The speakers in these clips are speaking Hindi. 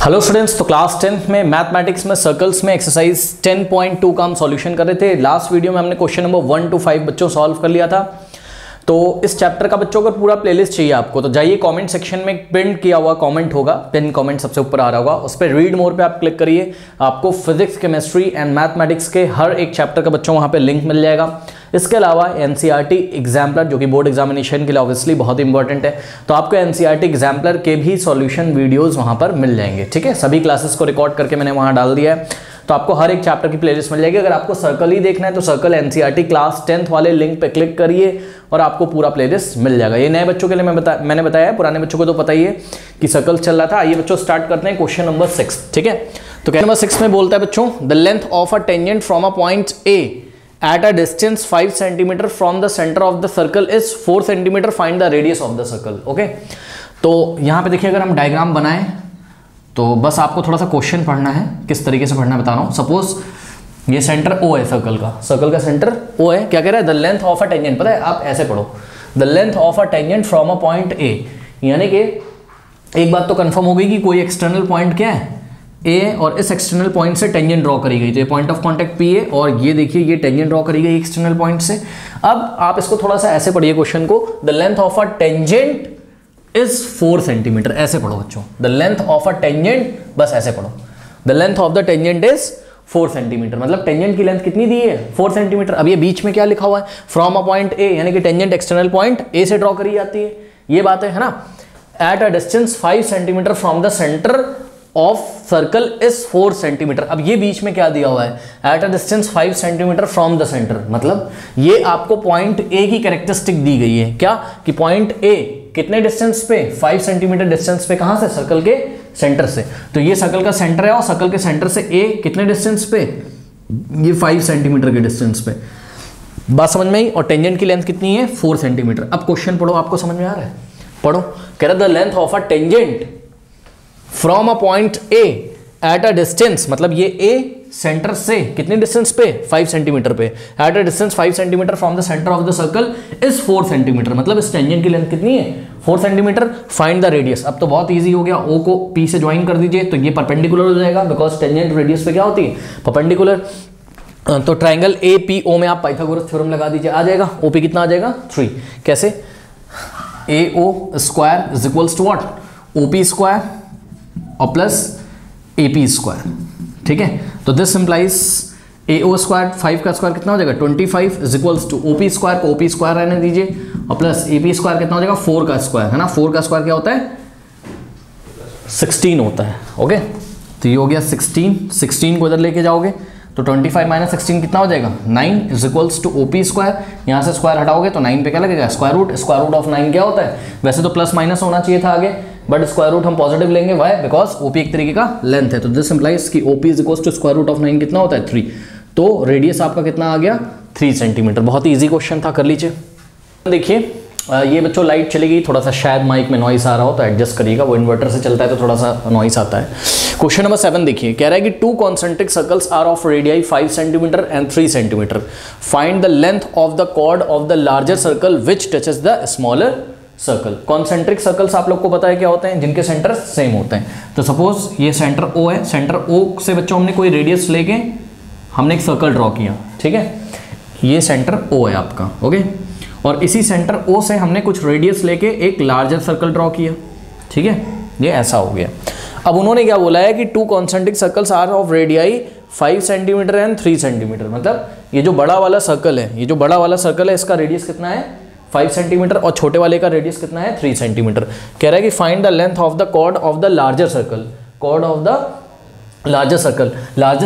हेलो स्टूडेंट्स, तो क्लास 10th में मैथमेटिक्स में सर्कल्स में एक्सरसाइज 10.2 का हम सॉल्यूशन कर रहे थे। लास्ट वीडियो में हमने क्वेश्चन नंबर 1 to 5 बच्चों सॉल्व कर लिया था। तो इस चैप्टर का बच्चों अगर पूरा प्लेलिस्ट चाहिए आपको तो जाइए कमेंट सेक्शन में पिन किया हुआ कमेंट होगा, पिन कमेंट सबसे ऊपर आ रहा होगा, उस पर रीड मोर पे आप क्लिक करिए। आपको फिजिक्स, केमिस्ट्री एंड मैथमेटिक्स के हर एक चैप्टर का बच्चों वहाँ पे लिंक मिल जाएगा। इसके अलावा एनसीईआरटी एग्जाम्पलर जो कि बोर्ड एग्जामिनेशन के लिए ऑब्वियसली बहुत इंपॉर्टेंट है, तो आपको एनसीईआरटी एग्जाम्पलर के भी सॉल्यूशन वीडियोस वहाँ पर मिल जाएंगे। ठीक है, सभी क्लासेस को रिकॉर्ड करके मैंने वहाँ डाल दिया है, तो आपको हर एक चैप्टर की प्लेलिस्ट मिल जाएगी। अगर आपको सर्कल ही देखना है तो सर्कल एनसीईआरटी क्लास 10th वाले लिंक पे क्लिक करिए और आपको पूरा प्लेलिस्ट मिल जाएगा। ये नए बच्चों के लिए मैंने बताया है, पुराने बच्चों को तो पता ही है कि सर्कल चल रहा था। आइए बच्चों स्टार्ट करते हैं क्वेश्चन नंबर 6। ठीक है, तो क्वेश्चन नंबर 6 में बोलता है बच्चों, the length of a tangent from a point A at a distance 5 cm from the center of the circle is 4 cm, find the radius of the circle। Okay, तो यहाँ पे देखिए, अगर हम डायग्राम बनाएं तो बस आपको थोड़ा सा क्वेश्चन पढ़ना है, किस तरीके से पढ़ना बता रहा हूँ। सपोज ये सेंटर O है, सर्कल का सेंटर O है। क्या कह रहा है? The length of a tangent, पता है आप ऐसे पढ़ो, the length of a tangent from a point A, यानी कि एक बात तो कंफर्म हो गई कि कोई एक्सटर्नल पॉइंट क्या है, ए, और इस एक्सटर्नल पॉइंट से टेंजेंट ड्रॉ करी गई, तो ये पॉइंट ऑफ कांटेक्ट पी है, और ये देखिए ये टेंजेंट ड्रॉ करी गई एक्सटर्नल पॉइंट से। अब आप इसको थोड़ा सा ऐसे पढ़िए क्वेश्चन को, the length of a tangent is 4 centimetre, ऐसे पढ़ो बच्चों। The length of a tangent, बस ऐसे पढ़ो, the length of the tangent is 4 centimetre, मतलब टेंजेंट की लेंथ कितनी दी है? 4 सेंटीमीटर। अब ये बीच में क्या लिखा हुआ है? फ्रॉम अ पॉइंट ए, यानी कि टेंजेंट एक्सटर्नल पॉइंट ए से ड्रॉ करी जाती है, ये बात है ना। At a distance 5 centimetre from the centre of circle is 4 centimetre. अब ये बीच में क्या दिया हुआ है? At a distance 5 centimetre from the centre, मतलब ये आपको पॉइंट ए की कैरेक्टरिस्टिक दी गई है। क्या कि पॉइंट ए कितने डिस्टेंस पे? 5 सेंटीमीटर डिस्टेंस पे। कहां से? सर्कल के सेंटर से। तो ये सर्कल का सेंटर है और सर्कल के सेंटर से ए कितने डिस्टेंस पे? ये 5 सेंटीमीटर के डिस्टेंस पे। बात समझ में आई? और टेंजेंट की लेंथ कितनी है? 4 सेंटीमीटर। अब क्वेश्चन पढ़ो, आपको समझ में आ रहा है? पढ़ो, कह रहा the length of a tangent from a point A at a distance, मतलब ये ए सेंटर से कितने डिस्टेंस पे? 5 सेंटीमीटर पे। At a distance 5 centimetre from the centre of the circle is 4 centimetre, मतलब इस टेंजेंट की लेंथ कितनी है? 4 सेंटीमीटर। Find the radius. अब तो बहुत इजी हो गया, ओ को पी से ज्वाइन कर दीजिए तो ये परपेंडिकुलर हो जाएगा, बिकॉज टेंजेंट रेडियस पे क्या होती है? परपेंडिकुलर। तो ट्राइंगल ए पी ओ में आप पाइथागोरस थ्योरम लगा दीजिए, आ जाएगा। ओ पी कितना आ जाएगा? 3। कैसे? A O square is equals to what? O P square और प्लस ए पी स्क्वायर। ठीक है, तो this implies A O square, 5 का स्क्वायर कितना हो जाएगा? 25 is equals to O P square को ओ पी स्क्वायर रहने दीजिए, और प्लस ए पी स्क्वायर कितना हो जाएगा? 4 का स्क्वायर, है ना। 4 का स्क्वायर क्या होता है? 16 होता है। ओके, तो ये हो गया 16 को इधर लेके जाओगे तो 25 माइनस 16 कितना हो जाएगा? 9 is equals to O P square. यहाँ से स्क्वायर हटाओगे तो 9 पे क्या लगेगा? स्क्वायर रूट ऑफ 9 क्या होता है? वैसे तो प्लस माइनस होना चाहिए था आगे, बट स्क्वायर रूट हम पॉजिटिव लेंगे। वाई? बिकॉज ओपी एक तरीके का लेंथ है, तो दिस इंप्लाइज कि OP is equals to square root of 9 कितना होता है? 3। तो रेडियस आपका कितना आ गया? 3 सेंटीमीटर। बहुत ही इजी क्वेश्चन था, कर लीजिए। देखिए ये बच्चों लाइट चली गई, थोड़ा सा शायद माइक में नॉइस आ रहा हो तो एडजस्ट करिएगा, वो इन्वर्टर से चलता है तो थोड़ा सा नॉइस आता है। क्वेश्चन नंबर 7 देखिए, कह रहा है कि 2 concentric circles are of radii 5 centimetre and 3 centimetre. Find the length of the chord of the larger circle which touches the smaller circle. Concentric circles आप लोग को पता है क्या होते हैं? जिनके सेंटर सेम होते हैं। तो सपोज ये सेंटर O है, सेंटर O से बच्चों हमने कोई रेडियस लेके हमने एक सर्कल ड्रॉ किया। ठीक है, ये सेंटर O है आपका। ओके, और इसी सेंटर O से हमने कुछ रेडियस लेके एक लार्जर सर्कल ड्रॉ किया। ठीक है, ये ऐसा हो गया। अब उन्होंने क्या बोला है कि 2 concentric circles are of radii 5 centimetre and 3 centimetre, मतलब ये जो बड़ा वाला सर्कल है, इसका रेडियस कितना है? 5 सेंटीमीटर, और छोटे वाले का रेडियस कितना है? 3 सेंटीमीटर। कह रहा है कि find the length of the chord of the larger circle. Chord of the larger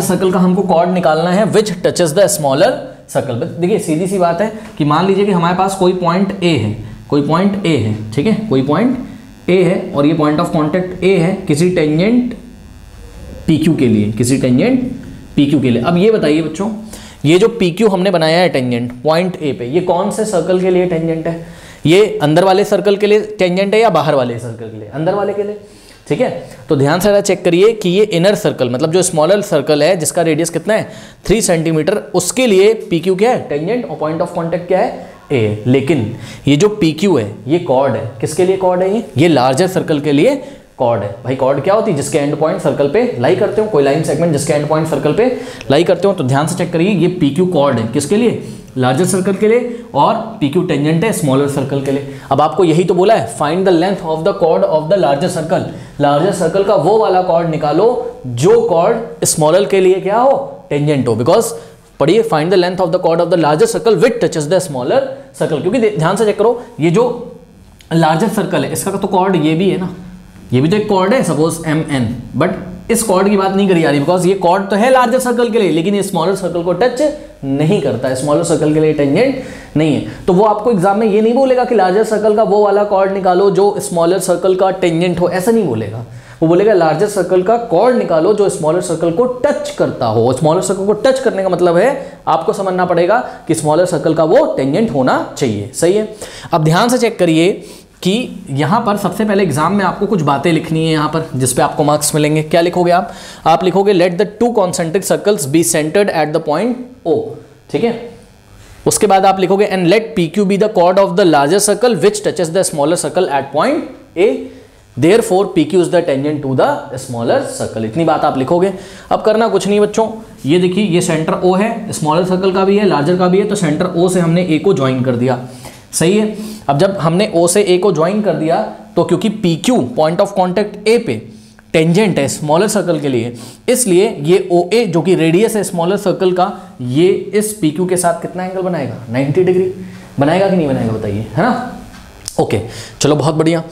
circle का हमको कॉर्ड निकालना है which touches the smaller circle. देखिए सीधी सी बात है कि मान लीजिए कि हमारे पास कोई पॉइंट ए है, ठीक है, कोई पॉइंट ए है और ये पॉइंट ऑफ कांटेक्ट ए है किसी टेंजेंट पी क्यू के लिए, अब ये बताइए बच्चों, ये जो पी क्यू हमने बनाया है टेंजेंट पॉइंट ए पे, ये कौन से सर्कल के लिए टेंजेंट है? ये अंदर वाले सर्कल के लिए टेंजेंट है या बाहर वाले सर्कल के लिए? अंदर वाले के लिए। ठीक है, तो ध्यान से चेक करिए कि ये इनर सर्कल, मतलब जो स्मॉलर सर्कल है जिसका रेडियस कितना है? 3 सेंटीमीटर, उसके लिए पी क्यू क्या है? टेंजेंट, और पॉइंट ऑफ कांटेक्ट क्या है? ए। लेकिन ये जो पी क्यू है ये कॉर्ड है, किसके लिए कॉर्ड है? ये लार्जर सर्कल के लिए कॉर्ड है। भाई कॉर्ड क्या होती है? जिसके एंड पॉइंट सर्कल पे लाई करते हो, कोई लाइन सेगमेंट जिसके एंड पॉइंट सर्कल पे लाई करते हो। तो ध्यान से चेक करिए, ये PQ कॉर्ड है किसके लिए? लार्जर सर्कल के लिए, और PQ टेंजेंट है स्मॉलर सर्कल के लिए। अब आपको यही तो बोला है, find the length of the chord of the larger circle. Larger circle का वो वाला कॉर्ड निकालो जो कॉर्ड स्मॉलर के लिए क्या हो? टेंजेंट हो। बिकॉज पढ़िए, find the length of the chord of the larger circle which touches the smaller circle. क्योंकि ध्यान से चेक करो, ये जो लार्जर सर्कल है इसका तो कॉर्ड ये भी है ना, ये भी तो एक कॉर्ड है सपोज MN, बट इस कॉर्ड की बात नहीं करी जा रही बिकॉज ये कॉर्ड तो है लार्जर सर्कल के लिए, लेकिन ये स्मॉलर सर्कल को टच नहीं करता है, स्मॉलर सर्कल के लिए टेंजेंट नहीं है। तो वो आपको एग्जाम में ये नहीं बोलेगा कि लार्जर सर्कल का वो वाला कॉर्ड निकालो जो स्मॉलर सर्कल का टेंजेंट हो, ऐसा नहीं बोलेगा। वो बोलेगा लार्जर सर्कल का कॉर्ड निकालो जो स्मॉलर सर्कल को टच करता हो। स्मॉलर सर्कल को टच करने का मतलब है आपको समझना पड़ेगा कि स्मॉलर सर्कल का वो टेंजेंट होना चाहिए। सही है। अब ध्यान से चेक करिए कि यहाँ पर सबसे पहले एग्जाम में आपको कुछ बातें लिखनी है यहाँ पर, जिसपे आपको मार्क्स मिलेंगे। क्या लिखोगे आप लिखोगे let the two concentric circles be centred at the point O। ठीक है। उसके बाद आप लिखोगे and let PQ be the chord of the larger circle which touches the smaller circle at point A, therefore PQ is the tangent to the smaller circle. इतनी बात आप लिखोगे। अब करना कुछ नहीं बच्चों, ये देखिए ये सेंटर O है, स्मॉलर सर्कल का भी है, लार्जर का भी है, तो सेंटर O से हमने A को ज्वाइन कर दिया। सही है। अब जब हमने O से A को ज्वाइन कर दिया तो क्योंकि PQ point of contact A पे टेंजेंट है स्मॉलर सर्कल के लिए, इसलिए ये OA जो कि रेडियस है स्मॉलर सर्कल का, ये इस PQ के साथ कितना एंगल बनाएगा? 90 डिग्री बनाएगा कि नहीं बनाएगा बताइए, है ना। ओके चलो बहुत बढ़िया।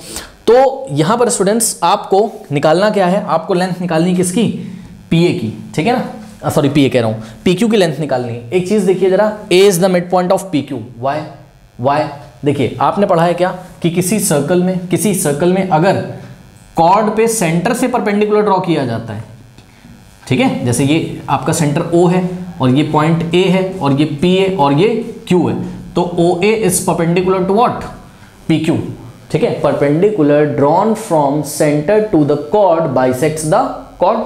तो यहाँ पर स्टूडेंट्स आपको निकालना क्या है? आपको लेंथ निकालनी किसकी? PA की। ठीक है ना, सॉरी PA कह रहा हूँ, PQ की लेंथ निकालनी है। एक चीज देखिए जरा, A is the mid point of PQ। Why देखिए आपने पढ़ा है क्या कि किसी सर्कल में अगर कॉर्ड पे सेंटर से परपेंडिकुलर ड्रॉ किया जाता है, ठीक है, जैसे ये आपका सेंटर O है और ये पॉइंट A है और ये P है और ये Q है, तो OA is perpendicular to what? PQ। ठीक है, perpendicular drawn from centre to the chord bisects the chord.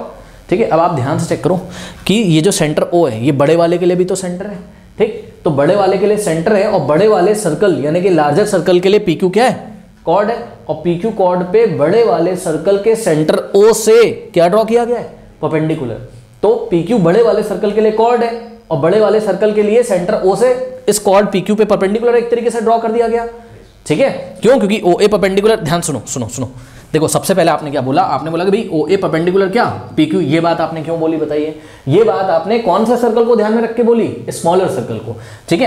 ठीक है। अब आप ध्यान से चेक करो कि ये जो सेंटर O है ये बड़े वाले के लिए भी तो सेंटर है। ठीक, तो बड़े वाले के लिए सेंटर है और बड़े वाले सर्कल यानी कि लार्जर सर्कल के लिए PQ क्या है? कॉर्ड है। और PQ कॉर्ड पे बड़े वाले सर्कल के सेंटर O से क्या ड्रॉ किया गया है? परपेंडिकुलर। तो PQ बड़े वाले सर्कल के लिए कॉर्ड है और बड़े वाले सर्कल के लिए सेंटर O से इस कॉर्ड PQ पे परपेंडिकुलर एक तरीके से ड्रॉ कर दिया गया। ठीक है, क्यों? क्योंकि OA परपेंडिकुलर, ध्यान सुनो देखो, सबसे पहले आपने क्या बोला? आपने बोला कि भाई OA परपेंडिकुलर क्या? PQ। ये बात आपने क्यों बोली बताइए? ये बात आपने कौन सा सर्कल को ध्यान में रख के बोली? स्मॉलर सर्कल को। ठीक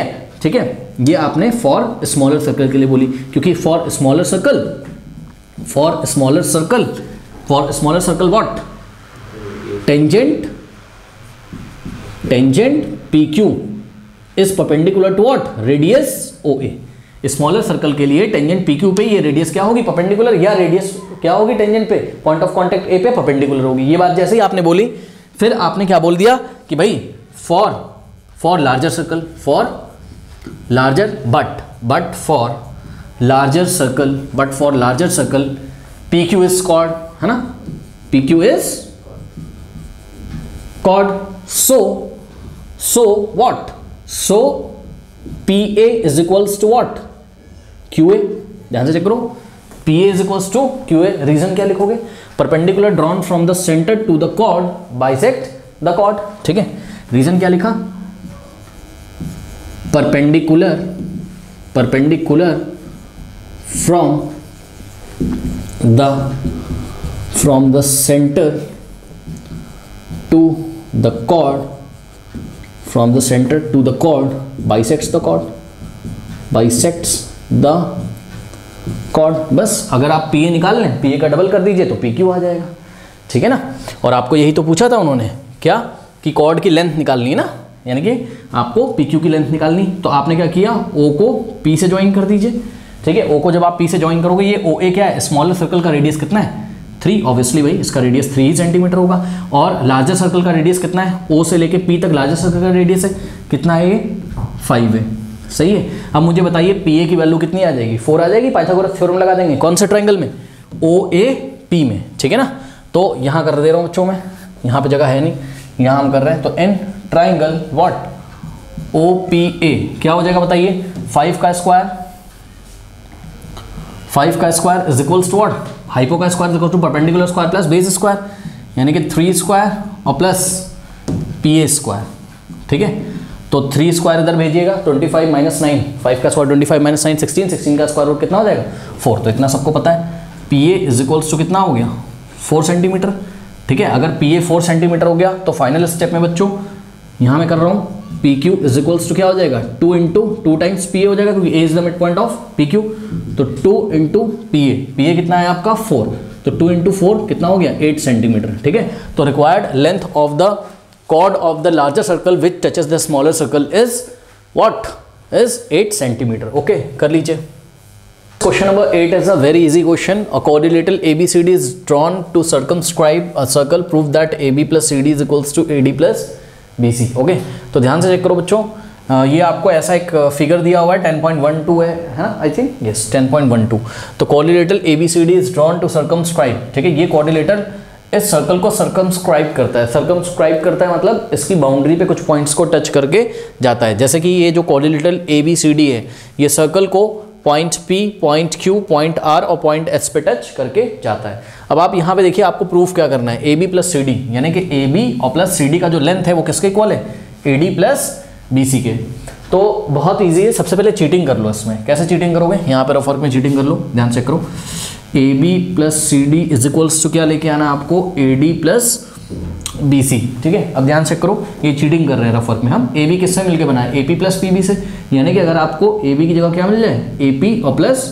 है, ये आपने फॉर स्मॉलर सर्कल के लिए बोली, क्योंकि for smaller circle what? Tangent PQ is perpendicular to what? Radius OA। Smaller circle के लिए टेंजेंट PQ पे ये रेडियस क्या होगी? परपेंडिकुलर, या रेडियस क्या होगी टेंजेंट पे? पॉइंट ऑफ कांटेक्ट A पे परपेंडिकुलर होगी। ये बात जैसे ही आपने बोली, फिर आपने क्या बोल दिया कि भाई for larger circle, but for larger circle PQ is chord, है ना, PQ is chord. So what? So PA is equals to what? QA। ध्यान से चेक करो, PA is equals to QA। Reason क्या लिखोगे? Perpendicular drawn from the centre to the chord bisect the chord. ठीक है, रीजन क्या लिखा? Perpendicular from the centre to the chord bisects the chord। बस अगर आप PA निकाल लें, PA का डबल कर दीजिए तो PQ आ जाएगा। ठीक है ना। और आपको यही तो पूछा था उन्होंने, क्या कि कॉर्ड की लेंथ निकालनी है ना, यानी कि आपको PQ की लेंथ निकालनी। तो आपने क्या किया? O को P से ज्वाइन कर दीजिए। ठीक है, O को जब आप P से ज्वाइन करोगे, ये OA क्या है? स्मॉलर सर्कल का रेडियस कितना है? 3। ऑब्वियसली भाई इसका रेडियस 3 ही सेंटीमीटर होगा। और लार्जर सर्कल का रेडियस कितना है? O से लेके P तक लार्जर सर्कल का रेडियस है कितना है? ये 5 है। सही है। अब मुझे बताइए PA की वैल्यू कितनी आ जाएगी? 4 आ जाएगी। पाइथागोरस थ्योरम लगा देंगे। कौन से ट्रायंगल में? OAP में। ठीक है ना। तो यहाँ कर दे रहा हूँ बच्चों में, यहाँ पे जगह है नहीं, यहाँ हम कर रहे हैं। तो इन ट्राइंगल व्हाट? OPA क्या हो जाएगा बताइए? 5 का square is equals to what? Hypo का square equal to perpendicular square plus base square, यानी कि 3 स्क्वायर और प्लस PA स्क्वायर। ठीक है, तो 3 स्क्वायर इधर भेजिएगा, 25 माइनस 9, 5 का स्क्वायर 25 माइनस 9 16, 16 का स्क्वायर रूट कितना हो जाएगा 4। तो इतना सबको पता है। PA इज इक्वल्स टू कितना हो गया 4 सेंटीमीटर। ठीक है, अगर PA 4 सेंटीमीटर हो गया तो फाइनल स्टेप में बच्चों यहाँ मैं कर रहा हूँ PQ इज इक्वल्स टू क्या हो जाएगा 2 इंटू 2 टाइम्स PA हो जाएगा, क्योंकि A is the mid point of PQ। तो 2 इंटू PA कितना है आपका 4, तो 2 इंटू 4 कितना हो गया 8 सेंटीमीटर। ठीक है, तो required length of the chord of the larger circle which touches the smaller circle is what? Is 8 centimeter. Okay, कर लीजिए। Question number 8 is a very easy question. A quadrilateral ABCD is drawn to circumscribe a circle. Prove that AB plus CD is equals to AD plus BC. Okay, तो ध्यान से चेक करो बच्चों। ये आपको ऐसा एक फिगर दिया हुआ है 10.12 है ना, आई थिंक यस 10.12। तो quadrilateral ABCD is drawn to circumscribe। ठीक है, ये quadrilateral इस सर्कल को सर्कमस्क्राइब करता है। सर्कमस्क्राइब करता है मतलब इसकी बाउंड्री पे कुछ पॉइंट्स को टच करके जाता है। जैसे कि ये जो क्वाड्रिलेटरल ABCD है, ये सर्कल को point P, point Q, point R और पॉइंट S पे टच करके जाता है। अब आप यहाँ पे देखिए, आपको प्रूफ क्या करना है, AB प्लस CD, यानी कि AB और प्लस CD का जो लेंथ है वो किसके इक्वल है, AD प्लस BC के। तो बहुत ईजी है, सबसे पहले चीटिंग कर लो इसमें। कैसे चीटिंग करोगे, यहाँ पर रफ वर्क में चीटिंग कर लो, ध्यान से करो। AB plus CD is equals to क्या लेके आना आपको AD प्लस BC। ठीक है, अब ध्यान से करो, ये चीटिंग कर रहे हैं रफ वर्क में हम। AB किससे मिलके बना है, AP प्लस PB से, यानी कि अगर आपको AB की जगह क्या मिल जाए AP और प्लस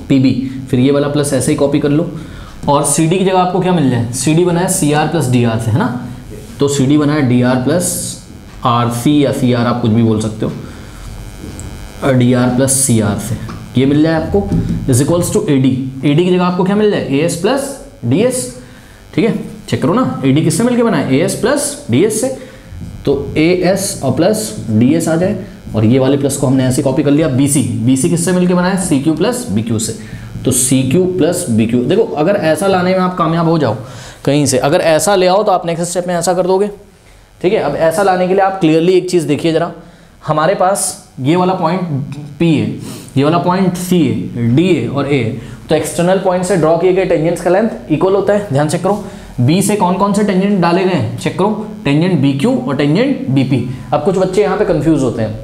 PB, फिर ये वाला प्लस ऐसे ही कॉपी कर लो। और CD की जगह आपको क्या मिल जाए, CD बना है CR प्लस DR से, है ना, तो CD बना है DR प्लस RC या CR, आप कुछ भी बोल सकते हो, DR प्लस CR से ये मिल जाए आपको is equals to AD। AD की जगह आपको क्या मिल जाए AS प्लस DS। ठीक है, चेक करो ना, AD किससे मिलके बना है AS प्लस DS से, तो AS और प्लस DS आ जाए, और ये वाले प्लस को हमने ऐसे कॉपी कर लिया। BC किससे मिलके बना है CQ प्लस BQ से, तो CQ प्लस BQ। देखो, अगर ऐसा लाने में आप कामयाब हो जाओ कहीं से, अगर ऐसा ले आओ तो आप नेक्स्ट स्टेप में ऐसा कर दोगे। ठीक है, अब ऐसा लाने के लिए आप क्लियरली एक चीज़ देखिए जरा, हमारे पास ये वाला पॉइंट P है, ये वाला पॉइंट C है, D है और A है, तो एक्सटर्नल पॉइंट से ड्रॉ किए गए टेंजेंट्स का लेंथ इक्वल होता है। ध्यान चेक करो, B से कौन कौन से टेंजेंट डाले गए हैं, चेक करो, टेंजेंट BQ और टेंजेंट BP। अब कुछ बच्चे यहाँ पे कंफ्यूज होते हैं,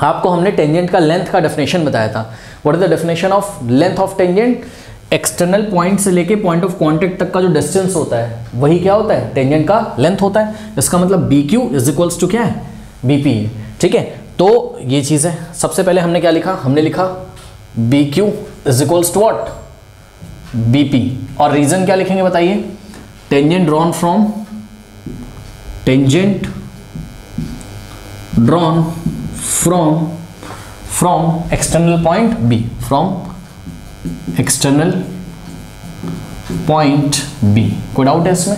आपको हमने टेंजेंट का लेंथ का डेफिनेशन बताया था। What is the definition of length of tangent, external point से लेके पॉइंट ऑफ कॉन्टेक्ट तक का जो डिस्टेंस होता है वही क्या होता है, टेंजेंट का लेंथ होता है। इसका मतलब BQ इज इक्वल्स टू क्या है, BP है। ठीक है, तो ये चीज़ है। सबसे पहले हमने क्या लिखा, हमने लिखा BQ is equals to what, BP, और रीजन क्या लिखेंगे बताइए, tangent drawn from external point B, from external point B। कोई डाउट है इसमें?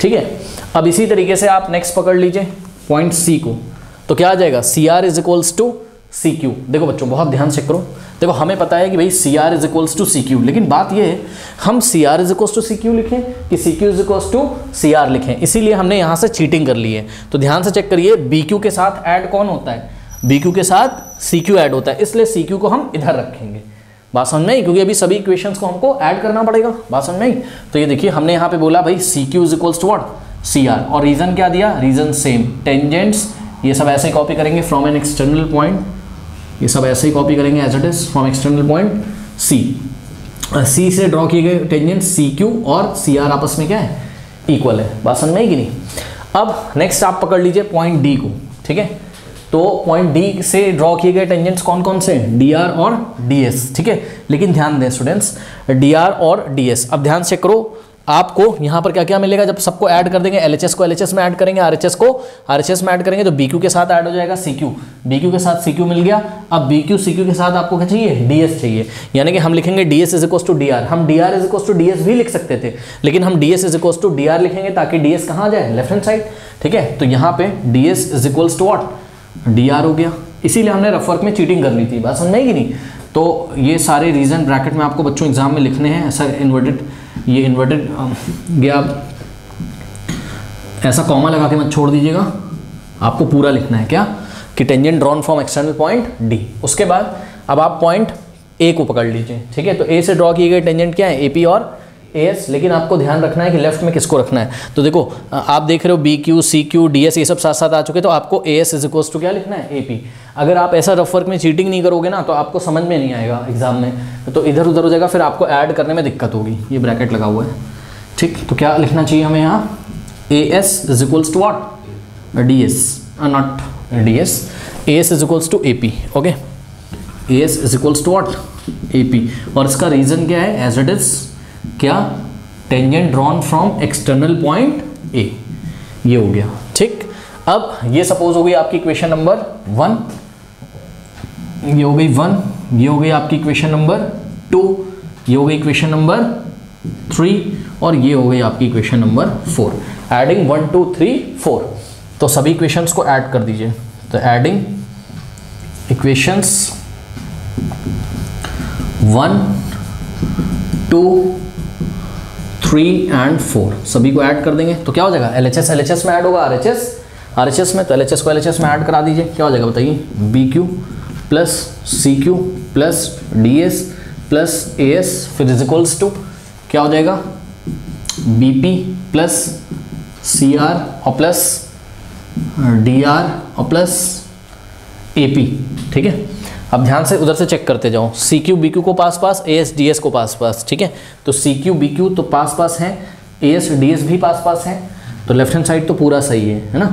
ठीक है, अब इसी तरीके से आप नेक्स्ट पकड़ लीजिए पॉइंट C को, तो क्या आ जाएगा CR is equals to CQ। देखो बच्चों बहुत ध्यान से करो, देखो हमें पता है कि भाई CR is equals to CQ, लेकिन बात ये है हम CR is equals to CQ लिखें कि CQ is equals to CR लिखें, इसीलिए हमने यहाँ से चीटिंग कर ली है। तो ध्यान से चेक करिए, BQ के साथ ऐड कौन होता है, BQ के साथ CQ ऐड होता है, इसलिए CQ को हम इधर रखेंगे। बात समझ में आई, क्योंकि अभी सभी इक्वेशंस को हमको ऐड करना पड़ेगा। बात समझ में आई, तो ये देखिए हमने यहाँ पे बोला भाई CQ is equals to what, CR, और रीजन क्या दिया, रीजन सेम, टेंजेंट्स ये सब ऐसे ही कॉपी करेंगे फ्रॉम एन एक्सटर्नल पॉइंट, ये सब ऐसे ही कॉपी करेंगे as it is from external point C से ड्रॉ किए गए टेंजेंट CQ और CR आपस में क्या है, इक्वल है। बात समझ में आई कि नहीं? अब नेक्स्ट आप पकड़ लीजिए पॉइंट D को। ठीक है, तो पॉइंट D से ड्रॉ किए गए टेंजेंट्स कौन कौन से हैं, DR और DS। ठीक है, लेकिन ध्यान दें स्टूडेंट्स, DR और DS, अब ध्यान से करो, आपको यहाँ पर क्या क्या मिलेगा जब सबको ऐड कर देंगे, LHS को LHS में ऐड करेंगे, RHS को RHS में ऐड करेंगे, तो BQ के साथ ऐड हो जाएगा CQ, BQ के साथ CQ मिल गया। अब BQ CQ के साथ आपको क्या चाहिए, DS चाहिए, यानी कि हम लिखेंगे DS is equals to DR। हम DR is equals to DS भी लिख सकते थे, लेकिन हम DS is equals to DR लिखेंगे ताकि DS कहाँ जाए, लेफ्ट हैंड साइड। ठीक है, तो यहाँ पे DS is equals to what, DR हो गया, इसीलिए हमने रफ वर्क में चीटिंग कर ली थी। बात समझ में आई कि नहीं? तो ये सारे रीजन ब्रैकेट में आपको बच्चों एग्जाम में लिखने हैं, ऐसा इन्वर्टेड, ये इन्वर्टेड गया, ऐसा कॉमा लगा के मत छोड़ दीजिएगा, आपको पूरा लिखना है क्या, कि tangent drawn from external point D। उसके बाद अब आप पॉइंट ए को पकड़ लीजिए, ठीक है। तो ए से ड्रॉ किए गए टेंजेंट क्या है, AP और AS, लेकिन आपको ध्यान रखना है कि लेफ्ट में किसको रखना है। तो देखो आप देख रहे हो BQ, CQ, DS ये सब साथ साथ आ चुके, तो आपको AS इज इक्वल्स टू क्या लिखना है, AP। अगर आप ऐसा रफ वर्क में चीटिंग नहीं करोगे ना तो आपको समझ में नहीं आएगा एग्जाम में, तो इधर उधर हो जाएगा, फिर आपको ऐड करने में दिक्कत होगी। ये ब्रैकेट लगा हुआ है, ठीक। तो क्या लिखना चाहिए हमें यहाँ, AS is equals to what, DS, not DS, AS is equals to AP, okay. AS is equals to what, AP। और इसका रीजन क्या है, एज इट इज क्या, tangent drawn from external point A, ये हो गया, ठीक। अब ये सपोज हो गई आपकी इक्वेशन नंबर 1, ये हो गई 1, ये हो गई आपकी इक्वेशन नंबर 2, ये हो गई इक्वेशन नंबर 3 और ये हो गई आपकी इक्वेशन नंबर 4। एडिंग 1 2 3 4, तो सभी इक्वेशंस को ऐड कर दीजिए। तो एडिंग इक्वेशंस 1 2 3 एंड 4 सभी को ऐड कर देंगे तो क्या हो जाएगा, LHS LHS में ऐड होगा, RHS RHS में, तो LHS को LHS में ऐड करा दीजिए। क्या हो जाएगा बताइए, BQ plus CQ plus DS plus AS फिर इज इक्वल्स टू क्या हो जाएगा, BP प्लस CR और प्लस DR और प्लस AP, ठीक है। अब ध्यान से उधर से चेक करते जाओ, CQ BQ को पास पास, AS DS को पास पास, ठीक है। तो CQ BQ तो पास पास है, AS DS भी पास पास है, तो लेफ्ट हैंड साइड तो पूरा सही है ना।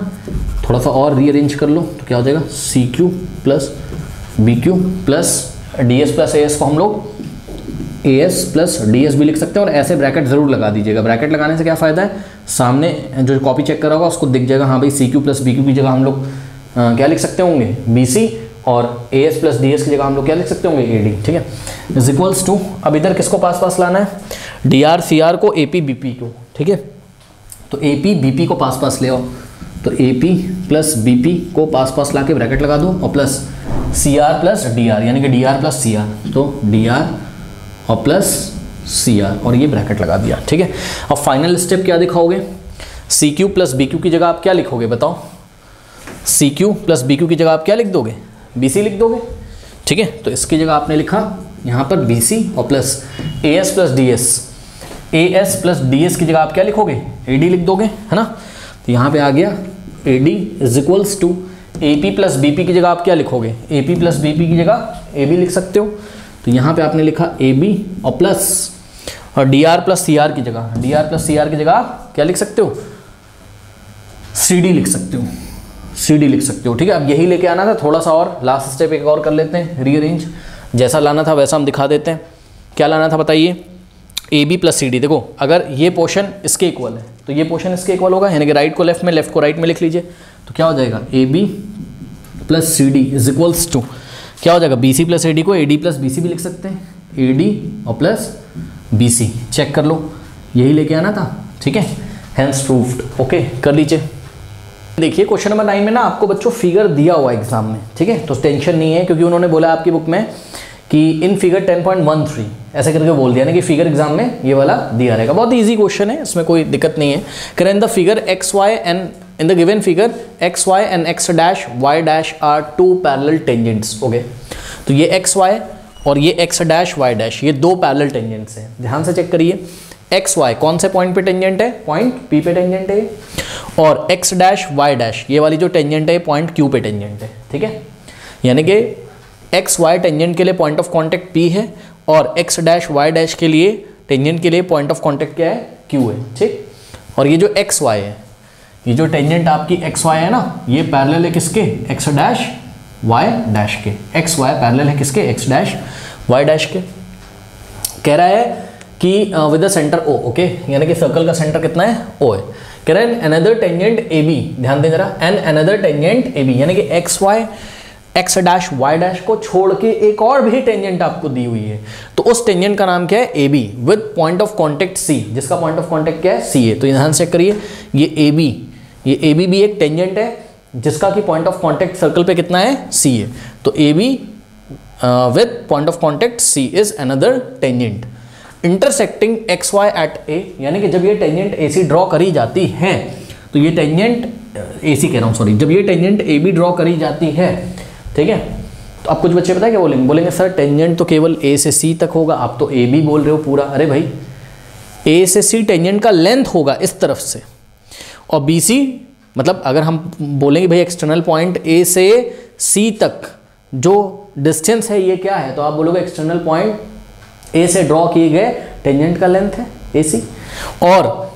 थोड़ा सा और रीअरेंज कर लो तो क्या हो जाएगा, CQ plus BQ plus DS plus AS को हम लोग AS प्लस DS भी लिख सकते हैं, और ऐसे ब्रैकेट जरूर लगा दीजिएगा। ब्रैकेट लगाने से क्या फ़ायदा है, सामने जो कॉपी चेक करा होगा उसको दिख जाएगा, हाँ भाई CQ प्लस BQ की जगह हम लोग क्या लिख सकते होंगे, BC, और AS प्लस DS की जगह हम लोग क्या लिख सकते होंगे, AD, ठीक है। इज इक्वल्स टू, अब इधर किसको पास पास लाना है, DR CR को, AP BP को, ठीक है। तो AP BP को पास पास ले आओ, तो AP प्लस BP को पास पास ला के ब्रैकेट लगा दो, और प्लस CR प्लस DR, यानी कि DR प्लस CR, तो DR और प्लस CR, और ये ब्रैकेट लगा दिया, ठीक है। अब फाइनल स्टेप क्या दिखाओगे, CQ प्लस BQ की जगह आप क्या लिखोगे बताओ, CQ प्लस BQ की जगह आप क्या लिख दोगे, BC लिख दोगे, ठीक है। तो इसकी जगह आपने लिखा यहाँ पर BC और plus AS plus DS, AS plus DS की जगह आप क्या लिखोगे, AD लिख दोगे, है ना। तो यहाँ पे आ गया AD is equals to AP plus BP की जगह आप क्या लिखोगे, AP प्लस BP की जगह AB लिख सकते हो। तो यहाँ पे आपने लिखा AB और प्लस, और DR प्लस CR की जगह, DR प्लस CR की जगह आप क्या लिख सकते हो, CD लिख सकते हो, CD लिख सकते हो, ठीक है। अब यही लेके आना था, थोड़ा सा और लास्ट स्टेप एक और कर लेते हैं, रीअरेंज जैसा लाना था वैसा हम दिखा देते हैं। क्या लाना था बताइए, AB प्लस CD। देखो अगर ये पोर्शन इसके इक्वल है तो ये पोर्शन इसके इक्वल होगा, यानी कि राइट को लेफ्ट में, लेफ्ट को राइट में लिख लीजिए। तो क्या हो जाएगा, AB plus CD is equals to क्या हो जाएगा, BC प्लस AD को AD प्लस BC भी लिख सकते हैं, AD और प्लस BC, चेक कर लो, यही लेके आना था, ठीक है। हेंस प्रूव्ड, ओके कर लीजिए। देखिए क्वेश्चन नंबर 9 में ना आपको बच्चों फिगर दिया हुआ एग्जाम में, ठीक है, तो टेंशन नहीं है, क्योंकि उन्होंने बोला आपकी बुक में कि इन फिगर 10.13 ऐसे करके बोल दिया ना कि फिगर एग्जाम में ये वाला दिया रहेगा। बहुत इजी क्वेश्चन है, इसमें कोई दिक्कत नहीं है। करें the figure X Y and in the given figure X Y and X dash Y dash are two parallel tangents, हो गए। तो ये एक्स वाई और ये एक्स डैश वाई डैश, ये दो पैरेलल टेंजेंट्स हैं। ध्यान से चेक करिए, एक्स वाई कौन से पॉइंट पे टेंजेंट है, पॉइंट पी पे टेंजेंट है, और एक्स डैश वाई डैश ये वाली जो टेंजेंट है पॉइंट क्यू पे टेंजेंट है, ठीक है। यानी कि एक्स वाई टेंजेंट के लिए पॉइंट ऑफ कॉन्टेक्ट पी है, और एक्स डैश वाई डैश के लिए टेंजेंट के लिए पॉइंट ऑफ कॉन्टेक्ट क्या है, क्यू है, ठीक। और ये जो एक्स वाई है, ये जो टेंजेंट आपकी एक्स वाई है ना, ये पैरेलल है किसके, एक्स डैश वाई डैश के। एक्स वाई पैरेलल है किसके, एक्स डैश वाई डैश के। कह रहा है कि with the centre O, okay, यानी कि सर्कल का सेंटर कितना है, ओ है। कह रहा है अनदर टेंजेंट ए बी, ध्यान दें जरा, an another tangent A B, यानी कि X Y X dash Y dash को छोड़ के एक और भी टेंजेंट आपको दी हुई है, तो उस टेंजेंट का नाम क्या है, A B, with point of contact C, जिसका पॉइंट ऑफ कॉन्टेक्ट क्या है, सी है। तो ध्यान से चेक करिए, ये ए बी, ये ए बी भी एक टेंजेंट है जिसका कि पॉइंट ऑफ कॉन्टेक्ट सर्कल पे कितना है, सी है। तो A B with point of contact C is another tangent intersecting X Y at A, यानी कि जब ये टेंजेंट ए सी ड्रॉ करी जाती है, तो ये टेंजेंट ए सी कह रहा हूँ, सॉरी, जब ये टेंजेंट ए बी ड्रॉ करी जाती है, ठीक है, तो अब कुछ बच्चे पता है क्या बोलेंगे, बोलेंगे सर टेंजेंट तो केवल ए से सी तक होगा, आप तो ए भी बोल रहे हो पूरा। अरे भाई ए से सी टेंजेंट का लेंथ होगा इस तरफ से, और बी सी मतलब अगर हम बोलेंगे भाई एक्सटर्नल पॉइंट ए से सी तक जो डिस्टेंस है ये क्या है, तो आप बोलोगे एक्सटर्नल पॉइंट ए से ड्रॉ किए गए टेंजेंट का लेंथ है ए सी, और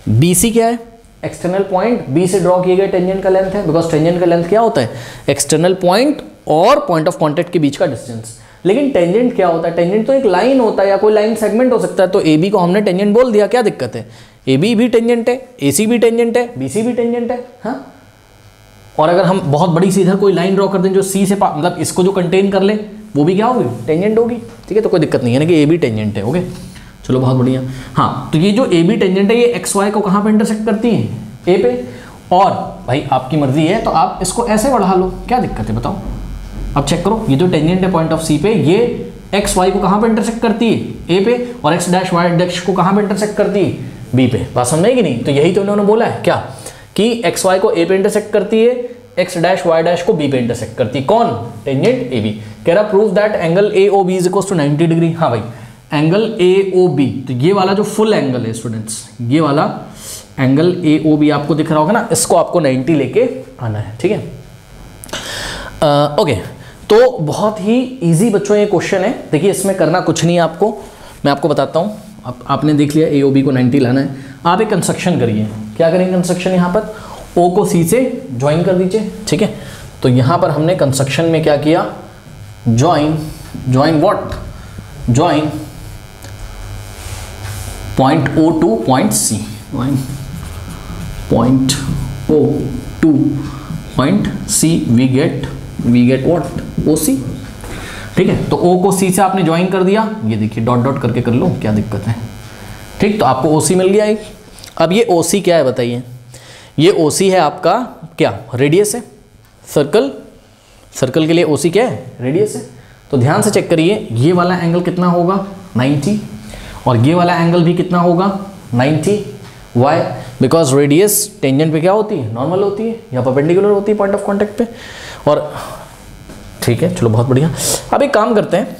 बी सी क्या है, एक्सटर्नल पॉइंट बी से ड्रॉ किए गए टेंजेंट का लेंथ है, बिकॉज टेंजेंट का लेंथ क्या होता है, एक्सटर्नल पॉइंट और पॉइंट ऑफ कांटेक्ट के बीच का डिस्टेंस। लेकिन टेंजेंट क्या होता है, टेंजेंट तो एक लाइन होता है या कोई लाइन सेगमेंट हो सकता है, तो ए बी को हमने टेंजेंट बोल दिया, क्या दिक्कत है, ए बी भी टेंजेंट है, ए सी भी टेंजेंट है, बी सी भी टेंजेंट है। हाँ, और अगर हम बहुत बड़ी सी इधर कोई लाइन ड्रॉ कर दें जो सी से मतलब इसको जो कंटेन कर ले, वो भी क्या होगी, टेंजेंट होगी। ठीक है, तो कोई दिक्कत नहीं है ना कि ए बी टेंजेंट है। ओके चलो बहुत बढ़िया। हाँ, तो ये जो ए बी टेंजेंट है ये एक्स वाई को कहाँ पे इंटरसेक्ट करती है, ए पे, और भाई आपकी मर्जी है तो आप इसको ऐसे बढ़ा लो, क्या दिक्कत है बताओ। अब चेक करो, ये जो टेंजेंट है पॉइंट ऑफ सी पे, ये एक्स वाई को कहाँ पे इंटरसेक्ट करती है, ए पे, और एक्स डैश वाई डैश को कहाँ पे इंटरसेक्ट करती है, बी पे। बात समझ कि नहीं, तो यही तो इन्होंने बोला है क्या, कि एक्स वाई को ए पे इंटरसेक्ट करती है, एक्स डैश वाई डैश को बी पे इंटरसेक्ट करती है, कौन, टेंजेंट ए बी। कह रहा prove that angle A O B is equal to 90 degree. हाँ भाई, एंगल ए ओ बी, तो ये वाला जो फुल एंगल है स्टूडेंट्स, ये वाला एंगल ए ओ बी आपको दिख रहा होगा ना, इसको आपको 90 लेके आना है। ठीक है, ओके, तो बहुत ही इजी बच्चों ये क्वेश्चन है। देखिए इसमें करना कुछ नहीं है आपको, मैं आपको बताता हूँ। आपने देख लिया ए ओ बी को 90 लाना है, आप एक कंस्ट्रक्शन करिए। क्या करेंगे कंस्ट्रक्शन, यहाँ पर ओ को सी से ज्वाइन कर दीजिए। ठीक है, तो यहाँ पर हमने कंस्ट्रक्शन में क्या किया, join what, join point O to point C, point O to point C, we get what, O C. ठीक है, तो ओ को सी से आपने ज्वाइन कर दिया, ये देखिए डॉट डॉट करके कर लो, क्या दिक्कत है। ठीक, तो आपको ओ सी मिल गया एक। अब ये ओ सी क्या है बताइए, ये ओ सी है आपका क्या, रेडियस है, सर्कल के लिए ओ सी क्या है, रेडियस है। तो ध्यान से चेक करिए, ये वाला एंगल कितना होगा 90, और ये वाला एंगल भी कितना होगा 90। वाई, बिकॉज रेडियस टेंजेंट पे क्या होती है, नॉर्मल होती है या परपेंडिकुलर होती है पॉइंट ऑफ कांटेक्ट पे। और ठीक है, चलो बहुत बढ़िया। अब एक काम करते हैं,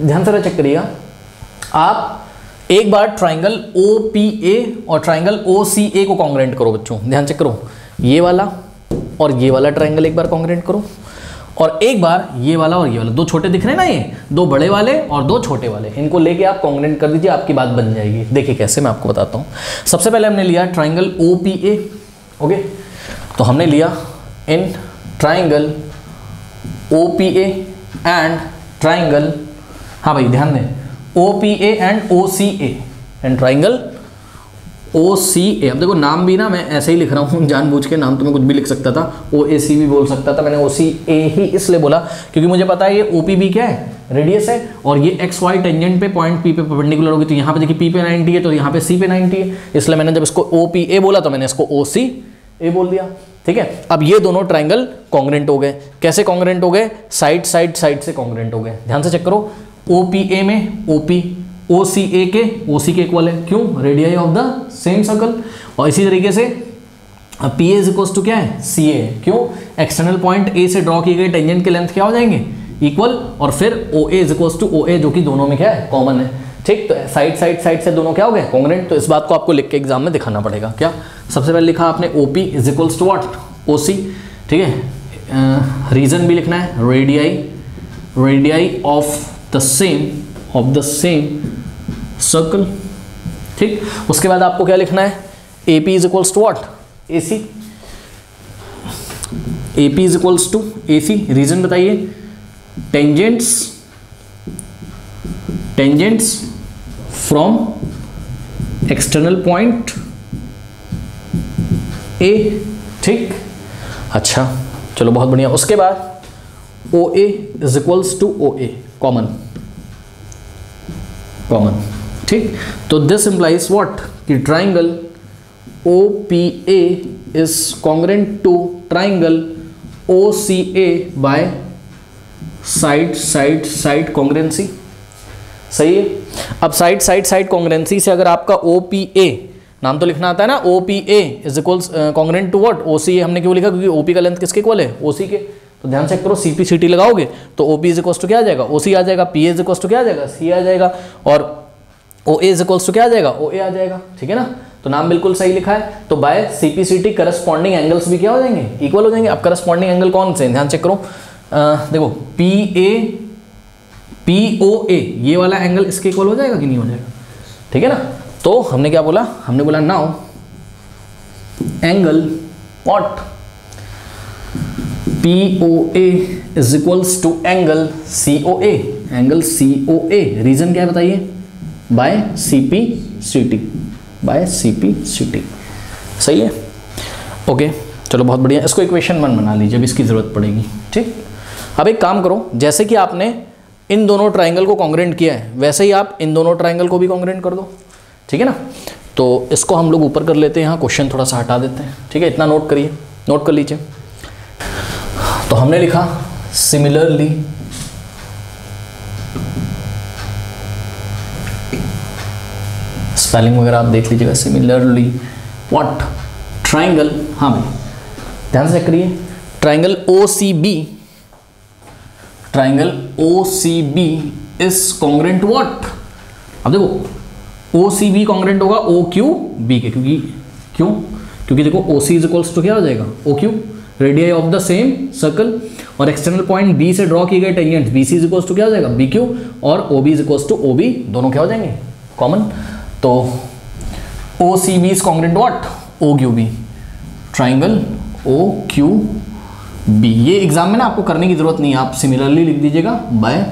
ध्यान से चेक करिएगा, आप एक बार ट्राइंगल ओ पी ए और ट्राइंगल ओ सी ए को कॉन्ग्रेंट करो बच्चों, ध्यान चेक करो, ये वाला और ये वाला ट्राइंगल एक बार कॉन्ग्रेंट करो, और एक बार ये वाला और ये वाला, दो छोटे दिख रहे हैं ना, ये दो बड़े वाले और दो छोटे वाले, इनको लेके आप कॉन्ग्रेंट कर दीजिए, आपकी बात बन जाएगी। देखिए कैसे, मैं आपको बताता हूँ। सबसे पहले हमने लिया triangle O P A. Okay, तो हमने लिया इन triangle O P A and triangle, हाँ भाई ध्यान दें, O P A and O C A, and triangle O C A. अब देखो नाम भी ना मैं ऐसे ही लिख रहा हूँ जानबूझ के, नाम तो मैं कुछ भी लिख सकता था, ओ ए सी भी बोल सकता था, मैंने ओ सी ए ही इसलिए बोला क्योंकि मुझे पता है ये ओ पी बी क्या है, रेडियस है, और ये एक्स वाई टेंजेंट पे पॉइंट पी पे परपेंडिकुलर होगी, तो यहाँ पे देखिए पी पे 90 है, तो यहाँ पे सी पे 90 है, इसलिए मैंने जब इसको ओ पी ए बोला तो मैंने इसको ओ सी ए बोल दिया। ठीक है, अब ये दोनों ट्राइंगल कॉन्ग्रेंट हो गए। कैसे कॉन्ग्रेंट हो गए, साइड से कॉन्ग्रेंट हो गए। ध्यान से चेक करो, ओ पी ए में ओ पी, ओ सी ए के ओ सी के इक्वल है, क्यों, radii of the same circle. और इसी तरीके से P A is equal to क्या है, सी ए, क्यों, एक्सटर्नल पॉइंट ए से ड्रॉ किए गए टेंजेंट के लेंथ क्या हो जाएंगे, इक्वल, और फिर ओ A is equal to O ए, जो कि दोनों में क्या है, कॉमन है। ठीक, तो साइड से दोनों क्या हो गए, कॉन्ग्रेंट। तो इस बात को आपको लिख के एग्जाम में दिखाना पड़ेगा। क्या, सबसे पहले लिखा आपने O P is equals to what, O C. ठीक है, रीजन भी लिखना है, radii of the same circle. ठीक, उसके बाद आपको क्या लिखना है, A P is equals to what, A C, A P is equals to A C. Reason बताइए, tangents from external point A. ठीक, अच्छा चलो बहुत बढ़िया। उसके बाद O A is equals to O A, common. ठीक, तो दिस इंप्लाइज व्हाट, कि triangle O P A is congruent to triangle O C A by side congruency. सही है। अब साइड कॉन्ग्रेंसी से अगर आपका ओ पी ए, नाम तो लिखना आता है ना, O P A is equals congruent to what, O C A. हमने क्यों लिखा, क्योंकि ओ पी का लेंथ किसके इक्वल है, ओ सी के। तो ध्यान चेक करो, CPCT लगाओगे तो OP इज इक्वल्स टू क्या आ जाएगा, OC आ जाएगा, PA इज इक्वल्स टू क्या आ जाएगा, C आ जाएगा, और OA इज इक्वल्स टू क्या आ जाएगा, OA आ जाएगा। ठीक है ना, तो नाम बिल्कुल सही लिखा है। तो बाय CPCT करस्पॉन्डिंग एंगल्स भी क्या हो जाएंगे, इक्वल हो जाएंगे। अब करस्पॉन्डिंग एंगल कौन से, ध्यान चेक करो, देखो POA ये वाला एंगल इसके इक्वल हो जाएगा कि नहीं हो जाएगा। ठीक है ना, तो हमने क्या बोला, हमने बोला now angle what POA is equals to angle COA, angle COA reason क्या है बताइए, बाय CPCT, बाय CPCT। सही है, ओके चलो बहुत बढ़िया। इसको इक्वेशन 1 बना लीजिए, अब इसकी जरूरत पड़ेगी। ठीक, अब एक काम करो, जैसे कि आपने इन दोनों ट्राइंगल को कॉन्ग्रेंट किया है वैसे ही आप इन दोनों ट्राइंगल को भी कॉन्ग्रेंट कर दो। ठीक है ना, तो इसको हम लोग ऊपर कर लेते हैं, यहाँ क्वेश्चन थोड़ा सा हटा देते हैं। ठीक है, इतना नोट करिए, नोट कर लीजिए। तो हमने लिखा सिमिलरली स्पेलिंग वगैरह आप देख लीजिएगा, सिमिलरली व्हाट ट्राइंगल, हाँ भाई ध्यान से चेक करिए, triangle OCB is congruent what. अब देखो OCB कॉन्ग्रेंट होगा OQB के, क्योंकि देखो OC इज इक्वल्स टू क्या हो जाएगा, OQ radius of the same circle, और एक्सटर्नल पॉइंट B से ड्रॉ किए गए tangent BC is equals to क्या हो जाएगा, BQ, और OB is equals to OB, दोनों क्या हो जाएंगे कॉमन। तो OCB is congruent what OQB, triangle OQB। ये एग्जाम में ना आपको करने की जरूरत नहीं है, आप सिमिलरली लिख दीजिएगा बाय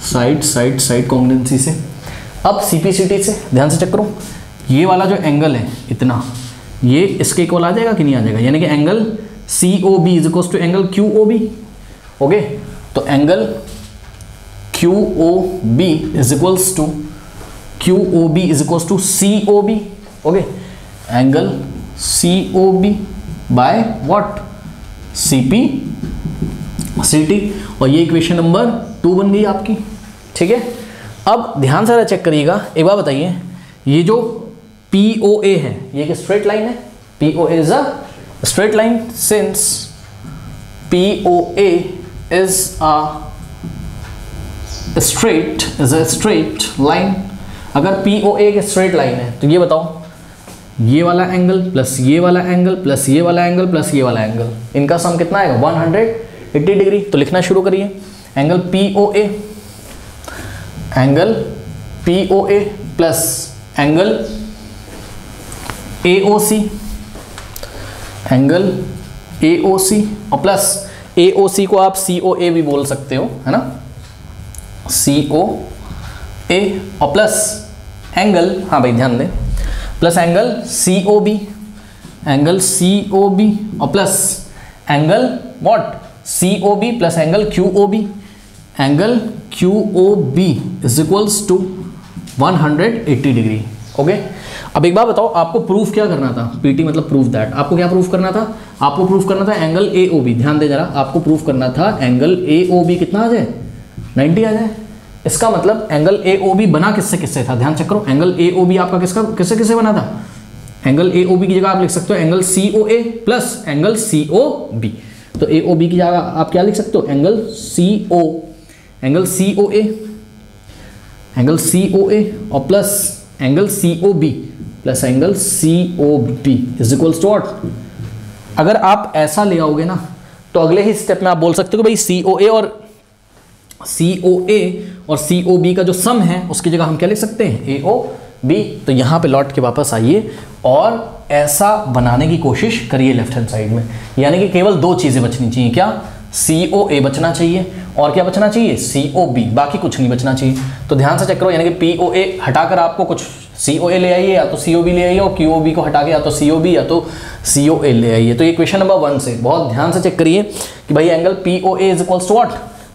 साइड कॉन्ग्रेंसी से। अब CPCT से ध्यान से चेक करो, ये वाला जो एंगल है इतना, ये इसके इक्वल आ जाएगा कि नहीं आ जाएगा, यानी कि angle COB is equals to angle QOB। Okay, तो angle QOB is equals to COB। Okay, angle COB by what CPCT, और ये इक्वेशन नंबर 2 बन गई आपकी। ठीक है, अब ध्यान से चेक करिएगा, एक बार बताइए, ये जो POA है ये एक स्ट्रेट लाइन है, POA is a straight line, since POA is a straight line. अगर POA एक स्ट्रेट लाइन है तो ये बताओ, ये वाला एंगल प्लस ये वाला एंगल प्लस ये वाला एंगल प्लस ये वाला एंगल, इनका सम कितना आएगा 180 डिग्री। तो लिखना शुरू करिए, angle POA plus angle AOC, और प्लस AOC को आप COA भी बोल सकते हो, है ना, COA, और प्लस एंगल, हाँ भाई ध्यान दें, प्लस एंगल COB, और plus angle what COB plus angle QOB, angle QOB is equals to 180 degree. Okay, अब एक बात बताओ, आपको प्रूफ क्या करना था, PT मतलब प्रूफ दैट, आपको क्या प्रूफ करना था, आपको प्रूफ करना था एंगल AOB, ध्यान दे जरा, आपको प्रूफ करना था एंगल AOB कितना आ जाए 90 आ जाए। इसका मतलब एंगल AOB बना किससे किससे था, ध्यान चेक करो, एंगल AOB आपका किससे किससे बना था, एंगल AOB की जगह आप लिख सकते हो angle COA plus angle COB। तो AOB की जगह आप क्या लिख सकते हो, एंगल COA और plus angle COB plus angle COB is equals to what. अगर आप ऐसा ले आओगे ना तो अगले ही स्टेप में आप बोल सकते हो कि भाई COA और COB का जो सम है उसकी जगह हम क्या लिख सकते हैं AOB। तो यहाँ पे लौट के वापस आइए और ऐसा बनाने की कोशिश करिए लेफ्ट हैंड साइड में, यानी कि केवल 2 चीज़ें बचनी चाहिए, क्या COA बचना चाहिए और क्या बचना चाहिए COB, बाकी कुछ नहीं बचना चाहिए। तो ध्यान से चेक करो, यानी कि POA हटाकर आपको कुछ COA ले आइए, या तो COB ले आइए, और QOB को हटा के या तो COB या तो COA ले आइए। तो ये क्वेश्चन नंबर 1 से बहुत ध्यान से चेक करिए कि भाई angle POA is equals to what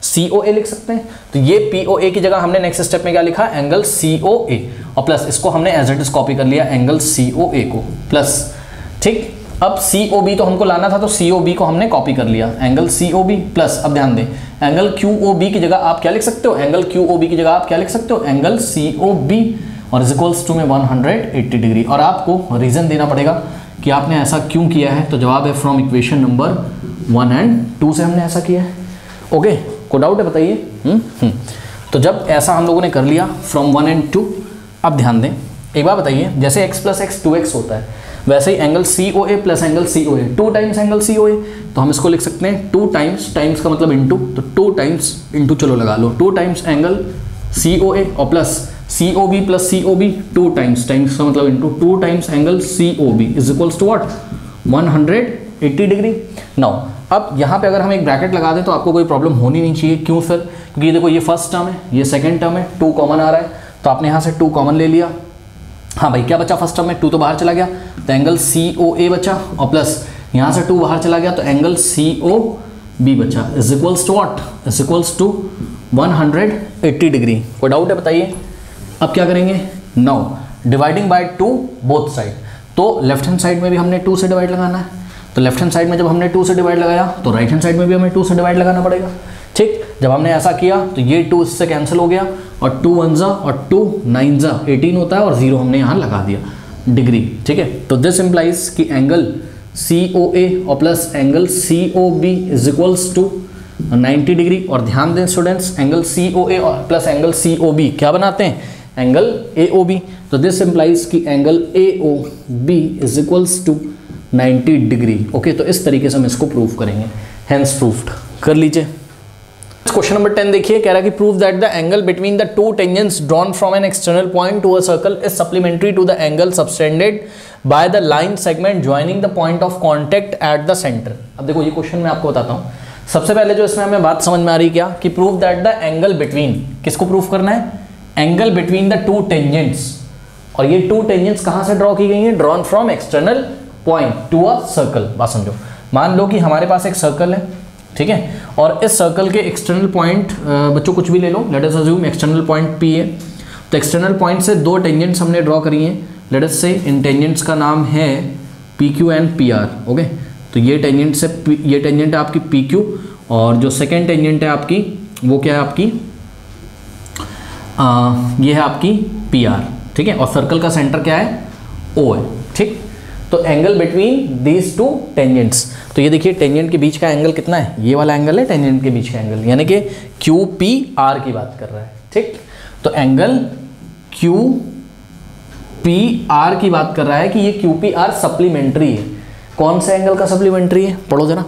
COA लिख सकते हैं। तो ये POA की जगह हमने नेक्स्ट स्टेप में क्या लिखा, एंगल COA, और प्लस इसको हमने एज इट इज कॉपी कर लिया एंगल COA को प्लस। ठीक, अब COB तो हमको लाना था, तो COB को हमने कॉपी कर लिया एंगल COB प्लस। अब ध्यान दें, एंगल QOB की जगह आप क्या लिख सकते हो, एंगल QOB की जगह आप क्या लिख सकते हो, एंगल COB, और इज इक्वल्स टू में 180 डिग्री। और आपको रीजन देना पड़ेगा कि आपने ऐसा क्यों किया है। तो जवाब है फ्रॉम इक्वेशन नंबर 1 and 2 से हमने ऐसा किया है। ओके, कोई डाउट है बताइए? तो जब ऐसा हम लोगों ने कर लिया फ्रॉम 1 and 2, अब ध्यान दें एक बार बताइए, जैसे x + x 2x होता है वैसे ही angle COA plus angle COA 2 times angle COA, तो हम इसको लिख सकते हैं 2 टाइम्स, टाइम्स का मतलब इनटू, तो 2 टाइम्स इनटू, चलो लगा लो 2 टाइम्स एंगल COA और plus COB plus COB 2 times, times का मतलब into 2 times angle COB is equals to what 180 degree. Now अब यहाँ पे अगर हम एक ब्रैकेट लगा दें तो आपको कोई प्रॉब्लम होनी नहीं चाहिए। क्यों सर? क्योंकि ये देखो ये फर्स्ट टर्म है, ये सेकंड टर्म है, 2 कॉमन आ रहा है, तो आपने यहाँ से 2 कॉमन ले लिया। हाँ भाई क्या बचा फर्स्ट टर्म में? 2 तो बाहर चला गया, तो एंगल COA बचा, और प्लस यहाँ से 2 बाहर चला गया तो एंगल COB बचा, is equals to what, is equals to 180 degree. कोई डाउट है बताइए? अब क्या करेंगे? Now dividing by 2 both side, तो लेफ्ट हैंड साइड में भी हमने 2 से डिवाइड लगाना है, तो लेफ्ट हैंड साइड में जब हमने 2 से डिवाइड लगाया तो राइट हैंड साइड में भी हमें 2 से डिवाइड लगाना पड़ेगा। ठीक, जब हमने ऐसा किया तो ये 2 इससे कैंसिल हो गया, और 2 1 जा और 2 9 जा 18 होता है, और 0 हमने यहाँ लगा दिया डिग्री। ठीक है, तो दिस इम्प्लाइज कि एंगल COA और plus angle COB is equals to 90 degree. और ध्यान दें स्टूडेंट्स, एंगल COA और प्लस एंगल COB क्या बनाते हैं? Angle AOB। तो दिस इम्प्लाइज कि angle AOB is equals to 90 degree. Okay, तो इस तरीके से हम इसको प्रूव करेंगे, हेंस प्रूव्ड। कर लीजिए। क्वेश्चन नंबर 10 देखिए, कह रहा है कि prove that the angle between the 2 tangents drawn from an external point to a circle is supplementary to the angle subtended by the line segment joining the point of contact at the centre. अब देखो ये क्वेश्चन मैं आपको बताता हूँ। सबसे पहले जो इसमें हमें बात समझ में आ रही क्या कि prove that the angle between, किसको प्रूव करना है? Angle between the 2 tangents. और ये 2 टेंजेंट्स कहाँ से ड्रॉ की गई हैं? Drawn from external point to a circle. बात समझो, मान लो कि हमारे पास एक सर्कल है, ठीक है, और इस सर्कल के एक्सटर्नल पॉइंट, बच्चों कुछ भी ले लो, let us assume external point P है, तो एक्सटर्नल पॉइंट से 2 टेंजेंट्स हमने ड्रॉ करी हैं। लेट अस से इन टेंजेंट्स का नाम है PQ एंड PR। ओके, तो ये टेंजेंट से ये टेंजेंट है आपकी PQ, और जो सेकेंड टेंजेंट है आपकी वो क्या है आपकी ये है आपकी PR। ठीक है, और सर्कल का सेंटर क्या है? O है। ठीक, तो एंगल बिटवीन दीज 2 टेंजेंट्स, तो ये देखिए टेंजेंट के बीच का एंगल कितना है? ये वाला एंगल है टेंजेंट के बीच का एंगल, यानी कि QPR की बात कर रहा है। ठीक, तो एंगल QPR की बात कर रहा है कि ये QPR सप्लीमेंट्री है। कौन से एंगल का सप्लीमेंट्री है? पढ़ो जरा।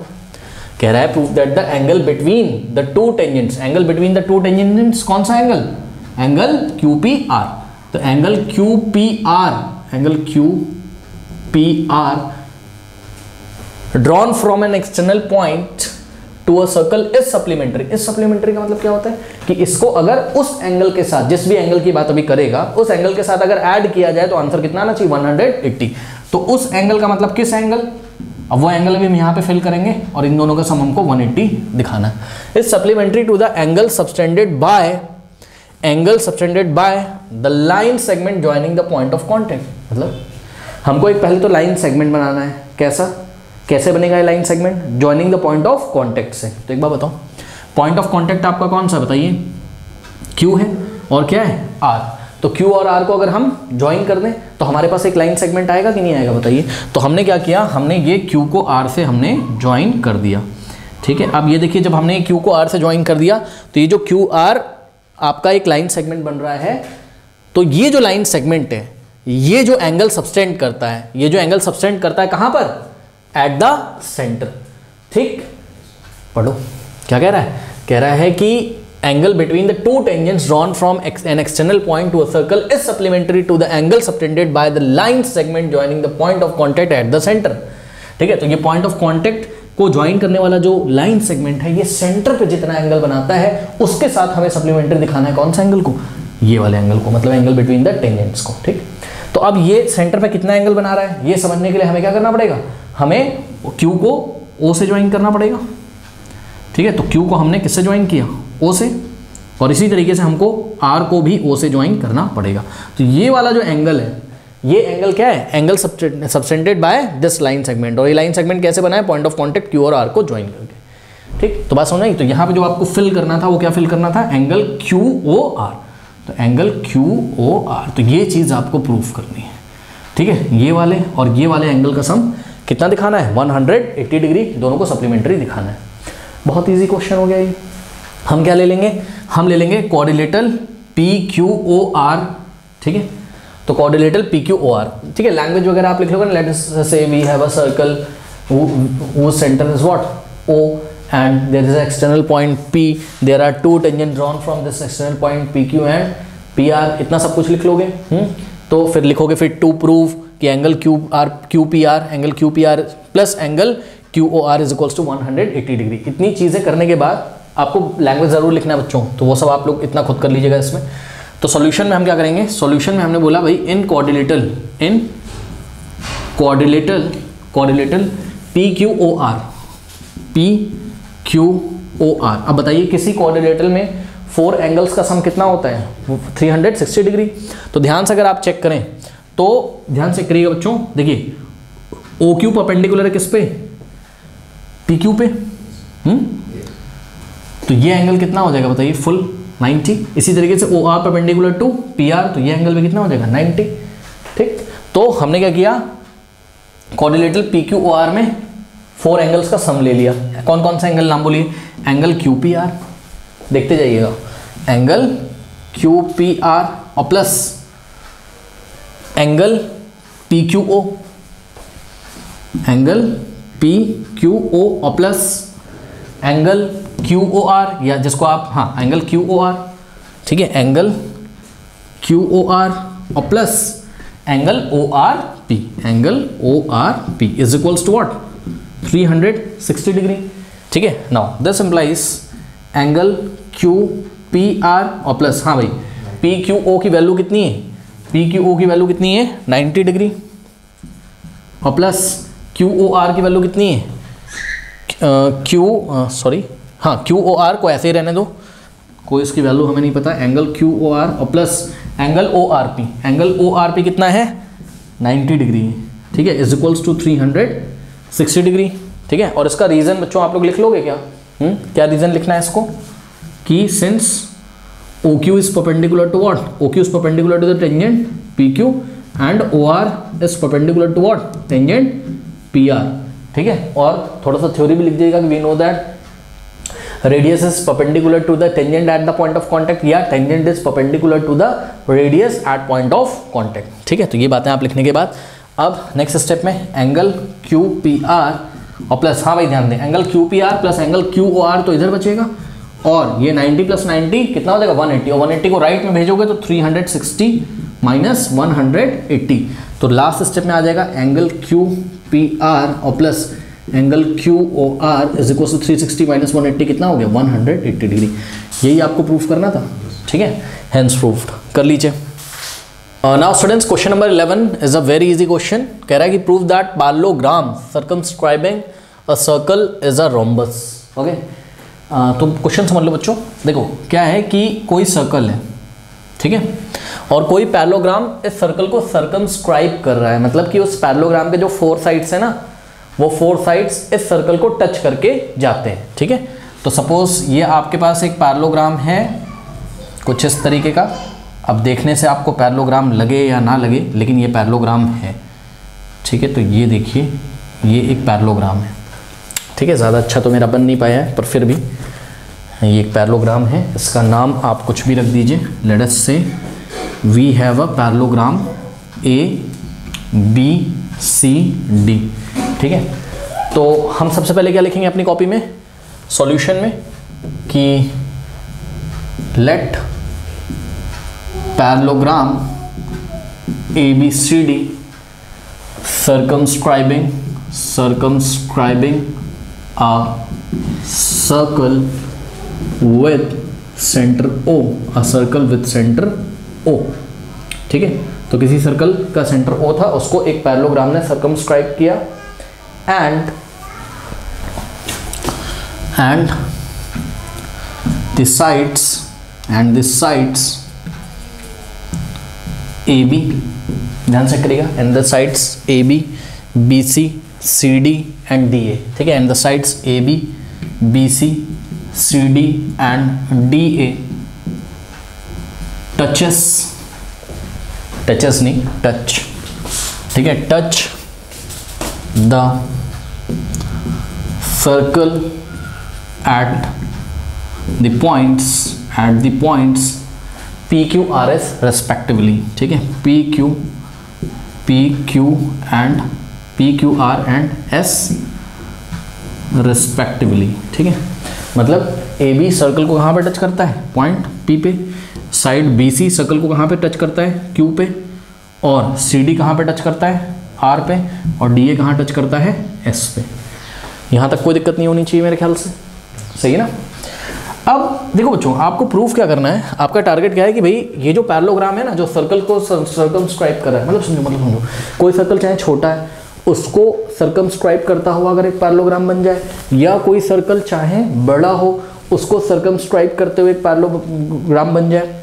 कह रहा है prove that the angle between the 2 tangents, angle between the 2 tangents कौन सा एंगल? Angle QPR। तो angle QPR, angle QPR drawn from an external point to a circle is supplementary. इस सप्लीमेंट्री का मतलब क्या होता है कि इसको अगर उस एंगल के साथ, जिस भी एंगल की बात अभी करेगा, उस एंगल के साथ अगर ऐड किया जाए तो आंसर कितना आना चाहिए? 180। तो उस एंगल का मतलब किस एंगल? अब वो एंगल भी हम यहाँ पे फिल करेंगे, और इन दोनों का सम हमको 180 दिखाना है। Is supplementary to the angle subtended by the line segment joining the point of contact. मतलब हमको एक पहले तो लाइन सेगमेंट बनाना है। कैसे बनेगा ये line segment? Joining the point of contact से। तो एक बार बताओ, पॉइंट ऑफ कॉन्टेक्ट आपका कौन सा बताइए? Q है, और क्या है? R। तो Q और R को अगर हम ज्वाइन कर दें तो हमारे पास एक लाइन सेगमेंट आएगा कि नहीं आएगा बताइए? तो हमने क्या किया, हमने ये Q को R से हमने ज्वाइन कर दिया। ठीक है, अब ये देखिए जब हमने Q को R से ज्वाइन कर दिया तो ये जो QR आपका एक लाइन सेगमेंट बन रहा है, तो ये जो लाइन सेगमेंट है ये जो एंगल सबटेंड करता है, ये जो एंगल सबटेंड करता है कहां पर? Eight the centre. ठीक, पढ़ो क्या कह रहा है? कह रहा है कि angle between the 2 tangents drawn from an external point to a circle is supplementary to the angle subtended by the line segment joining the point of contact at the centre. ठीक है, तो ये पॉइंट ऑफ कॉन्टेक्ट को ज्वाइन करने वाला जो लाइन सेगमेंट है, ये सेंटर पे जितना एंगल बनाता है उसके साथ हमें सप्लीमेंट्री दिखाना है। कौन सा एंगल को? ये वाले एंगल को, मतलब एंगल बिटवीन द टेंजेंट्स को। ठीक, तो अब ये सेंटर पे कितना एंगल बना रहा है ये समझने के लिए हमें क्या करना पड़ेगा? हमें Q को O से ज्वाइन करना पड़ेगा। ठीक है, तो Q को हमने किससे ज्वाइन किया? O से, और इसी तरीके से हमको R को भी O से ज्वाइन करना पड़ेगा। तो ये वाला जो एंगल है, ये एंगल क्या है? Angle subtended by this line segment. और ये लाइन सेगमेंट कैसे बना है? पॉइंट ऑफ कॉन्टेक्ट Q और R को ज्वाइन करके। ठीक, तो बात समझ आई? तो यहाँ पे जो आपको फिल करना था वो क्या फिल करना था? Angle QOR। तो एंगल QOR, तो ये चीज़ आपको प्रूफ करनी है। ठीक है, ये वाले और ये वाले एंगल का सम कितना दिखाना है 180 डिग्री, दोनों को सप्लीमेंट्री दिखाना है। बहुत इजी क्वेश्चन हो गया ये। हम क्या ले लेंगे, हम ले लेंगे कोऑर्डिनेटल PQOR, ठीक है। तो कोऑर्डिनेटल PQOR, ठीक है। लैंग्वेज वगैरह आप लिख लोगे ना, let us say we have a circle whose center is what O and there is an external point P, there are two tangents drawn from this external point PQ and PR, इतना सब कुछ लिख लोगे। तो फिर लिखोगे फिर टू प्रूव कि angle QPR angle QPR plus angle QOR is equals to 180 degree. इतनी चीज़ें करने के बाद आपको लैंग्वेज ज़रूर लिखना है बच्चों, तो वो सब आप लोग इतना खुद कर लीजिएगा इसमें। तो सॉल्यूशन में हम क्या करेंगे, सॉल्यूशन में हमने बोला भाई इन कोऑर्डिनेटल PQOR। अब बताइए किसी कोऑर्डिनेटल में 4 एंगल्स का सम कितना होता है, 360 डिग्री। तो ध्यान से अगर आप चेक करें तो ध्यान से करिएगा बच्चों, देखिए OQ परपेंडिकुलर है किस पे, PQ पे। तो ये एंगल कितना हो जाएगा बताइए, फुल 90। इसी तरीके से OR परपेंडिकुलर टू PR, तो ये एंगल भी कितना हो जाएगा 90, ठीक। तो हमने क्या किया, कोऑर्डिनेटल PQOR में 4 एंगल्स का सम ले लिया। कौन कौन सा एंगल नाम बोलिए, एंगल QPR, देखते जाइएगा, एंगल QPR और plus angle PQO, angle PQO और प्लस एंगल QOR, या जिसको आप एंगल QOR, ठीक है, एंगल QOR और plus angle ORP, angle ORP is equals to what 360 degree, ठीक है। Now this implies angle QPR और प्लस भाई PQO की वैल्यू कितनी है, PQO की वैल्यू कितनी है 90 डिग्री और प्लस QOR की वैल्यू कितनी है, QOR को ऐसे ही रहने दो, कोई इसकी वैल्यू हमें नहीं पता, एंगल QOR और plus angle ORP, angle ORP कितना है 90 डिग्री, ठीक है, इज इक्वल्स टू 360 डिग्री, ठीक है। और इसका रीजन बच्चों आप लोग लिख लोगे क्या, क्या रीजन लिखना है इसको, कि since OQ is perpendicular to what, OQ is perpendicular to the tangent PQ and OR is perpendicular to what, tangent PR, ठीक है। और थोड़ा सा थ्योरी भी लिख दीजिएगा कि we know that radius is perpendicular to the tangent at the point of contact, या tangent is perpendicular to the radius at point of contact, ठीक है। तो ये बातें आप लिखने के बाद अब नेक्स्ट स्टेप में एंगल QPR और प्लस भाई ध्यान दें, angle QPR plus angle QOR तो इधर बचेगा, और ये 90 प्लस 90 कितना हो जाएगा 180, और 180 को राइट में भेजोगे तो 360 माइनस 180, तो लास्ट स्टेप में आ जाएगा एंगल QPR और plus angle QOR is equal to 360 minus 180 कितना हो गया 180 डिग्री। यही आपको प्रूफ करना था, ठीक है, हेंस प्रूफ्ड, कर लीजिए। Now students question number 11 is a very easy question, कह रहा है कि prove that parallelogram circumscribing a circle is a rhombus, okay. तो क्वेश्चन समझ लो बच्चों, देखो क्या है कि कोई सर्कल है, ठीक है, और कोई पैरेललोग्राम इस सर्कल को सर्कमस्क्राइब कर रहा है, मतलब कि उस पैरेललोग्राम के जो 4 साइड्स है ना, वो 4 साइड्स इस सर्कल को टच करके जाते हैं, ठीक है। तो सपोज ये आपके पास एक पैरेललोग्राम है कुछ इस तरीके का, अब देखने से आपको पैरेललोग्राम लगे या ना लगे, लेकिन ये पैरेललोग्राम है, ठीक है। तो ये देखिए ये एक पैरेललोग्राम है, ठीक है, ज़्यादा अच्छा तो मेरा बन नहीं पाया है, पर फिर भी ये एक पैरेललोग्राम है, इसका नाम आप कुछ भी रख दीजिए, let us say we have a parallelogram ABCD, ठीक है। तो हम सबसे पहले क्या लिखेंगे अपनी कॉपी में, सॉल्यूशन में, कि let parallelogram ABCD circumscribing a circle with center O, a circle with center O, ठीक है। तो किसी सर्कल का सेंटर O था, उसको एक पैरेललोग्राम ने सर्कमस्क्राइब किया, एंड the sides AB, ध्यान से करिएगा, and the sides AB, BC, CD and DA, ठीक है, and the sides AB, BC, CD and DA touches नहीं टच, ठीक है, touch the circle at the points P Q R S respectively, ठीक है, P Q R and S respectively, ठीक है। मतलब ए बी सर्कल को कहाँ पे टच करता है, पॉइंट पी पे, साइड बी सी सर्कल को कहाँ पे टच करता है, क्यू पे, और सी डी कहाँ पे टच करता है, आर पे, और डी ए कहाँ टच करता है, एस पे। यहाँ तक कोई दिक्कत नहीं होनी चाहिए मेरे ख्याल से, सही है ना। अब देखो बच्चों, आपको प्रूफ क्या करना है, आपका टारगेट क्या है कि भाई ये जो पैरेललोग्राम है ना, जो सर्कल को सर्कमस्क्राइब कर रहा है, मतलब समझो कोई सर्कल चाहे छोटा है उसको सर्कमस्क्राइब करता हुआ अगर एक पैरेललोग्राम बन जाए, या कोई सर्कल चाहे बड़ा हो उसको सर्कमस्क्राइब करते हुए एक पैरेललोग्राम बन जाए,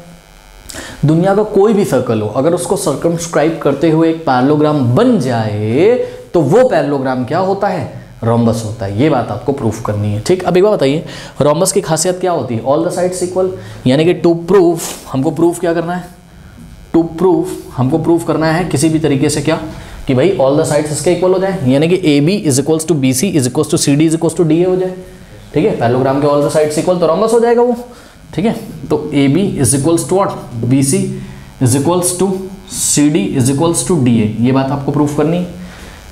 दुनिया का कोई भी सर्कल हो अगर उसको सर्कमस्क्राइब करते हुए एक पैरेललोग्राम बन जाए तो वो पैरेललोग्राम क्या होता है, रोम्बस होता है। ये बात आपको प्रूफ करनी है, ठीक। अब एक बार बताइए, रोम्बस की खासियत क्या होती है, ऑल द साइड्स इक्वल, यानी कि टू प्रूफ हमको प्रूफ क्या करना है, हमको प्रूफ करना है किसी भी तरीके से क्या, कि भाई ऑल द साइड्स इसके इक्वल हो जाए, यानी कि A B is equals to B C is equals to C D is equals to D A हो जाए, ठीक है। पैरेललोग्राम के ऑल द साइड्स इक्वल तो रोम्बस हो जाएगा वो, ठीक है। तो A B is equals to what, B C is equals to C D is equals to D A, ये बात आपको प्रूफ करनी है,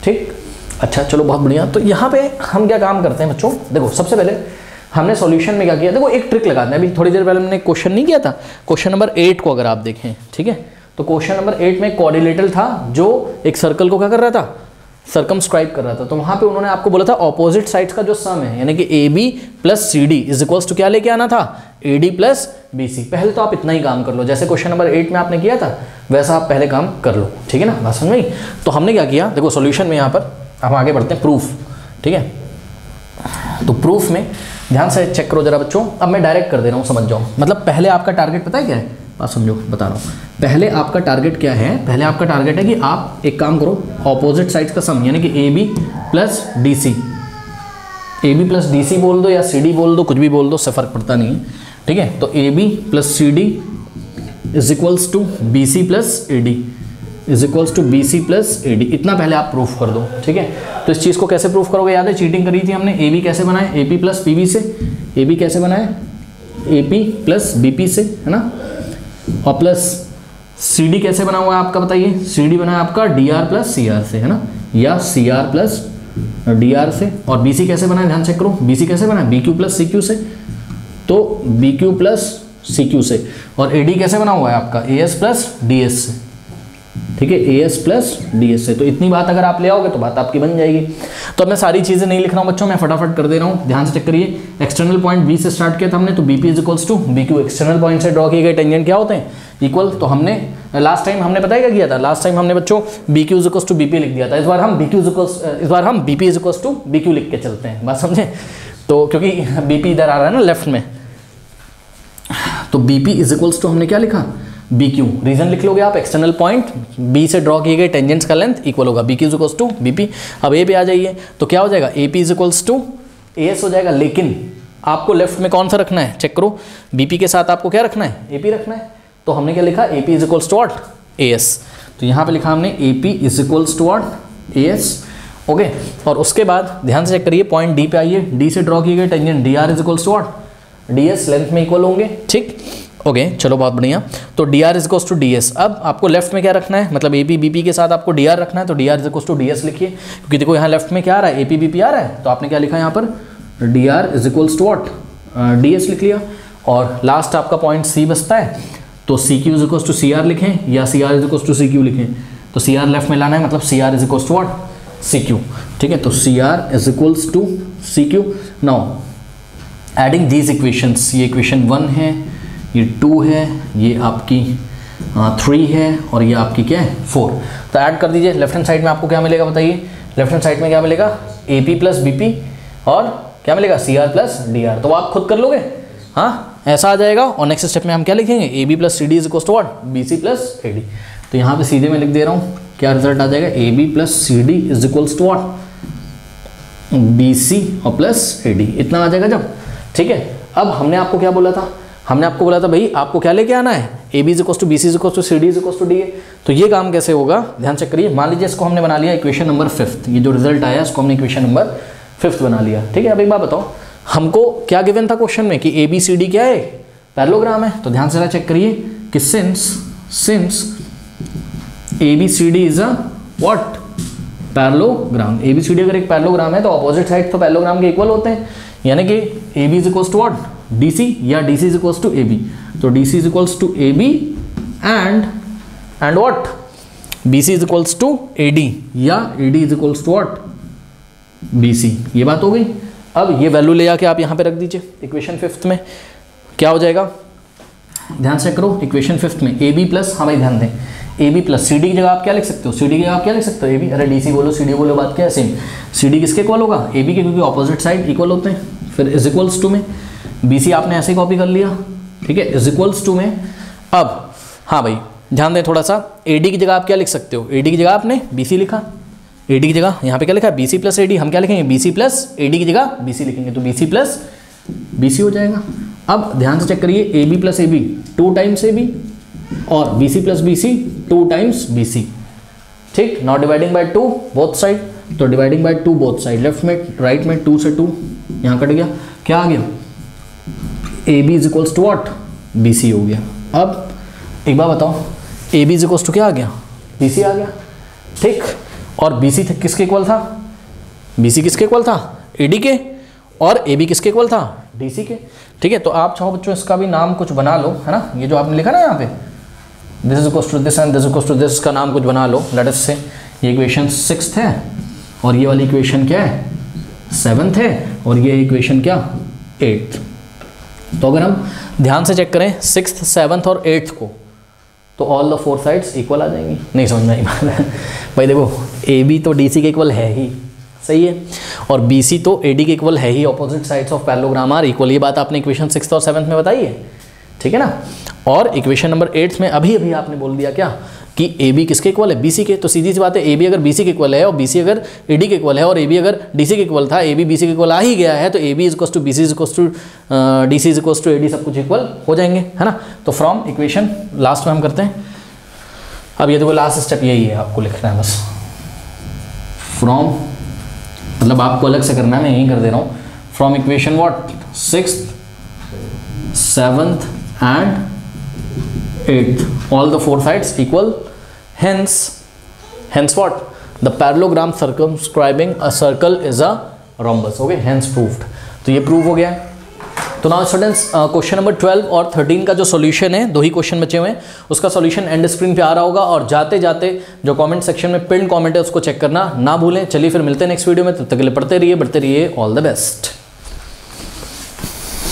ठीक। अच्छा चलो बहुत बढ़िया। तो यहाँ पे हम क्या काम करते हैं बच्चों, देखो सबसे पहले हमने सॉल्यूशन में क्या किया, देखो एक ट्रिक लगाते हैं। अभी थोड़ी देर पहले हमने क्वेश्चन नहीं किया था, क्वेश्चन नंबर 8 को अगर आप देखें, ठीक है, तो क्वेश्चन नंबर 8 में कोऑर्डिनेटर था जो एक सर्कल को क्या कर रहा था, सर्कमस्क्राइब कर रहा था। तो वहाँ पे उन्होंने आपको बोला था ऑपोजिट साइड्स का जो सम है, यानी कि A B plus C D is equals to क्या लेके आना था, A D plus B C. पहले तो आप इतना ही काम कर लो, जैसे क्वेश्चन नंबर 8 में आपने किया था वैसा आप पहले काम कर लो, ठीक है ना, बात समझ में आई। तो हमने क्या किया, देखो सॉल्यूशन में यहाँ पर हम आगे बढ़ते हैं, प्रूफ, ठीक है। तो प्रूफ में ध्यान से चेक करो जरा बच्चों, अब मैं डायरेक्ट कर दे रहा हूँ, समझ जाओ। मतलब पहले आपका टारगेट पता है क्या है, बात समझो, बता रहा हूँ। पहले आपका टारगेट क्या है, पहले आपका टारगेट है कि आप एक काम करो, ऑपोजिट साइड्स का सम, यानी कि A B plus D C, A B plus D C बोल दो या सी डी बोल दो, कुछ भी बोल दो, उससे फर्क पड़ता नहीं है, ठीक है। तो A B plus C D is equals to B C plus A D is equals to B C plus A D, इतना पहले आप प्रूफ कर दो, ठीक है। तो इस चीज़ को कैसे प्रूफ करोगे, याद है चीटिंग करी थी हमने, ए बी कैसे बनाए, A P plus P B से, ए बी कैसे बनाए, A P plus B P से, है ना, और प्लस सी डी कैसे बना हुआ है आपका बताइए, सी डी बना है आपका D R plus C R से, है ना, या C R plus D R से। और बी सी कैसे बना है, ध्यान चेक करो, बी सी कैसे बना है, B Q plus C Q से, तो B Q plus C Q से। और ए डी कैसे बना हुआ है आपका, A S plus D S से, ठीक है, A S plus D S से। तो इतनी बात अगर आप ले आओगे तो बात आपकी बन जाएगी। तो अब मैं सारी चीज़ें नहीं लिख रहा हूँ बच्चों, मैं फटाफट कर दे रहा हूँ, ध्यान से चेक करिए। एक्सटर्नल पॉइंट बी से स्टार्ट किया था हमने, तो B P is equals to B Q, external point से ड्रॉ किए गए टेंजेंट क्या होते हैं, इक्वल। तो हमने लास्ट टाइम हमने पता है क्या किया था, लास्ट टाइम हमने बच्चों B Q is equals to B P लिख दिया था। इस बार हम B Q is equals to B Q लिख के चलते हैं, बात समझे। तो क्योंकि बी पी इधर आ रहा है ना लेफ्ट में, तो B P is equals to हमने क्या लिखा, बी क्यू। रीजन लिख लोगे आप, एक्सटर्नल पॉइंट बी से ड्रॉ किए गए टेंजेंट्स का लेंथ इक्वल होगा B Q is equals to B P. अब ए पे आ जाइए, तो क्या हो जाएगा, A P is equals to A S हो जाएगा। लेकिन आपको लेफ्ट में कौन सा रखना है, चेक करो, बी पी के साथ आपको क्या रखना है, ए पी रखना है। तो हमने क्या लिखा, A P is equals to what, A S. तो यहाँ पे लिखा हमने A P is equals to what, A S, okay. और उसके बाद ध्यान से चेक करिए, पॉइंट डी पे आइए, डी से ड्रॉ किए गए tangent D R is equals to what, D S, length में इक्वल होंगे, ठीक, ओके चलो बहुत बढ़िया। तो D R is equals to D S. अब आपको लेफ्ट में क्या रखना है, मतलब ए पी बी पी के साथ आपको डी आर रखना है, तो D R is equals to D S लिखिए, क्योंकि देखो यहाँ लेफ्ट में क्या आ रहा है, ए पी बी पी आ रहा है, तो आपने क्या लिखा यहाँ पर, D R is equals to what, D S लिख लिया। और लास्ट आपका पॉइंट सी बचता है, तो C Q is equals to C R लिखें या C R is equals to C Q लिखें। तो सी आर लेफ्ट में लाना है, मतलब C R is equals to what, C Q, ठीक है। तो C R is equals to C Q. Now adding these equations, ये इक्वेशन 1 है, ये 2 है, ये आपकी 3 है, और ये आपकी क्या है 4। तो ऐड कर दीजिए। लेफ्ट हैंड साइड में आपको क्या मिलेगा बताइए, लेफ्ट हैंड साइड में क्या मिलेगा, A P plus B P, और क्या मिलेगा, C R plus D R. तो आप खुद कर लोगे, हाँ ऐसा आ जाएगा। और नेक्स्ट स्टेप में हम क्या लिखेंगे, A B plus C D is equals to what, B C plus A D. तो यहाँ पे सीधे मैं लिख दे रहा हूँ, क्या रिजल्ट आ जाएगा, A B plus C D is equals to what, B C और प्लस ए डी, इतना आ जाएगा जब, ठीक है। अब हमने आपको क्या बोला था, हमने आपको बोला था भाई आपको क्या लेके आना है, A B is equal to B C is equal to C D is equal to D A. तो ये काम कैसे होगा, ध्यान चेक करिए। मान लीजिए इसको हमने बना लिया इक्वेशन नंबर 5, ये जो रिजल्ट आया इसको हमने इक्वेशन नंबर 5 बना लिया, ठीक है। अब एक बात बताओ, हमको क्या गिवन था क्वेश्चन में कि ए बी सी डी क्या है, पैरेललोग्राम है। तो ध्यान से चेक करिए कि since A B C D is a what, parallelogram. A B C D अगर एक पैरेललोग्राम है तो ऑपोजिट साइड तो पैरेललोग्राम के इक्वल होते हैं, यानी कि A B is equals to what, D C, या D C is equals to A B. तो D C is equals to A B and what, B C is equals to A D, या A D is equals to what, B C. ये बात हो गई। अब ये वैल्यू ले आके आप यहाँ पे रख दीजिए इक्वेशन 5 में, क्या हो जाएगा, ध्यान से करो। इक्वेशन 5 में ए बी प्लस, हाँ भाई ध्यान दें, A B plus C D की जगह आप क्या लिख सकते हो, सी डी की जगह आप क्या लिख सकते हो, ए बी। अरे डी सी बोलो सी डी बोलो, बात क्या है, सेम। सी डी किसके इक्वल होगा, ए बी के, क्योंकि ऑपोजिट साइड इक्वल होते हैं। फिर इज इक्वल्स टू में बी सी आपने ऐसे कॉपी कर लिया, ठीक है, इज इक्वल्स टू में। अब हाँ भाई ध्यान दें थोड़ा सा, ए डी की जगह आप क्या लिख सकते हो, ए डी की जगह आपने बी सी लिखा, ए डी की जगह यहाँ पे क्या लिखा है, B C plus A D. हम क्या लिखेंगे, B C plus A D की जगह बी सी लिखेंगे, तो B C plus B C हो जाएगा। अब ध्यान से चेक करिए, A B plus A B 2 times A B, और B C plus B C 2 times B C, ठीक। Not dividing by 2 both side, तो dividing by 2 both side, left में राइट में 2 से 2 यहाँ कट गया, क्या आ गया, A B is equals to what, B C हो गया। अब एक बार बताओ, A B is equals to क्या आ गया, बी सी आ गया, ठीक। और बी सी किसके इक्वल था, बी सी किसके इक्वल था, ए डी के, और ए बी किसके इक्वल था, डी सी के, ठीक है। तो आप चाहो बच्चों इसका भी नाम कुछ बना लो, है ना, ये जो आपने लिखा ना यहाँ पे, this is equals to this and this equals to this, का नाम कुछ बना लो। लेट अस से ये इक्वेशन 6th है, और ये वाली इक्वेशन क्या है, 7th है, और ये इक्वेशन क्या, 8th। तो अगर हम ध्यान से चेक करें 6th, 7th और 8th को, तो ऑल द 4 साइड्स इक्वल आ जाएंगी। नहीं समझ में आई बात भाई, देखो ए बी तो डी सी के इक्वल है ही, सही है, और बी सी तो ए डी के इक्वल है ही, opposite sides of parallelogram are equal. ये बात आपने इक्वेशन 6th और 7th में बताई है, ठीक है ना। और इक्वेशन नंबर 8th में अभी आपने बोल दिया क्या, कि ए बी किसके इक्वल है, बी सी के। तो सीधी सी बात है, ए बी अगर बी सी के इक्वल है, और बी सी अगर ए डी के इक्वल है, और ए बी अगर डी सी के इक्वल था, ए बी बी सी के इक्वल आ ही गया है, तो A B is equal to B C is equal to D C is equal to A D, सब कुछ इक्वल हो जाएंगे, है ना। तो फ्रॉम इक्वेशन लास्ट में हम करते हैं। अब ये देखो लास्ट स्टेप यही है, आपको लिखना है बस, फ्रॉम, मतलब आपको अलग से करना है, मैं यही कर दे रहा हूँ। From equation what, 6th, 7th and 8th, all the 4 sides equal, hence what, the parallelogram circumscribing a circle is a rhombus, okay, hence proved। तो ये प्रूव हो गया है। तो नाउ स्टूडेंट्स, क्वेश्चन नंबर 12 और 13 का जो सॉल्यूशन है, 2 ही क्वेश्चन बचे हुए हैं, उसका सॉल्यूशन एंड स्क्रीन पे आ रहा होगा, और जाते जाते जो कमेंट सेक्शन में पिन कमेंट है उसको चेक करना ना भूलें। चलिए फिर मिलते हैं नेक्स्ट वीडियो में, तब तक के लिए पढ़ते रहिए, बढ़ते रहिए, ऑल द बेस्ट।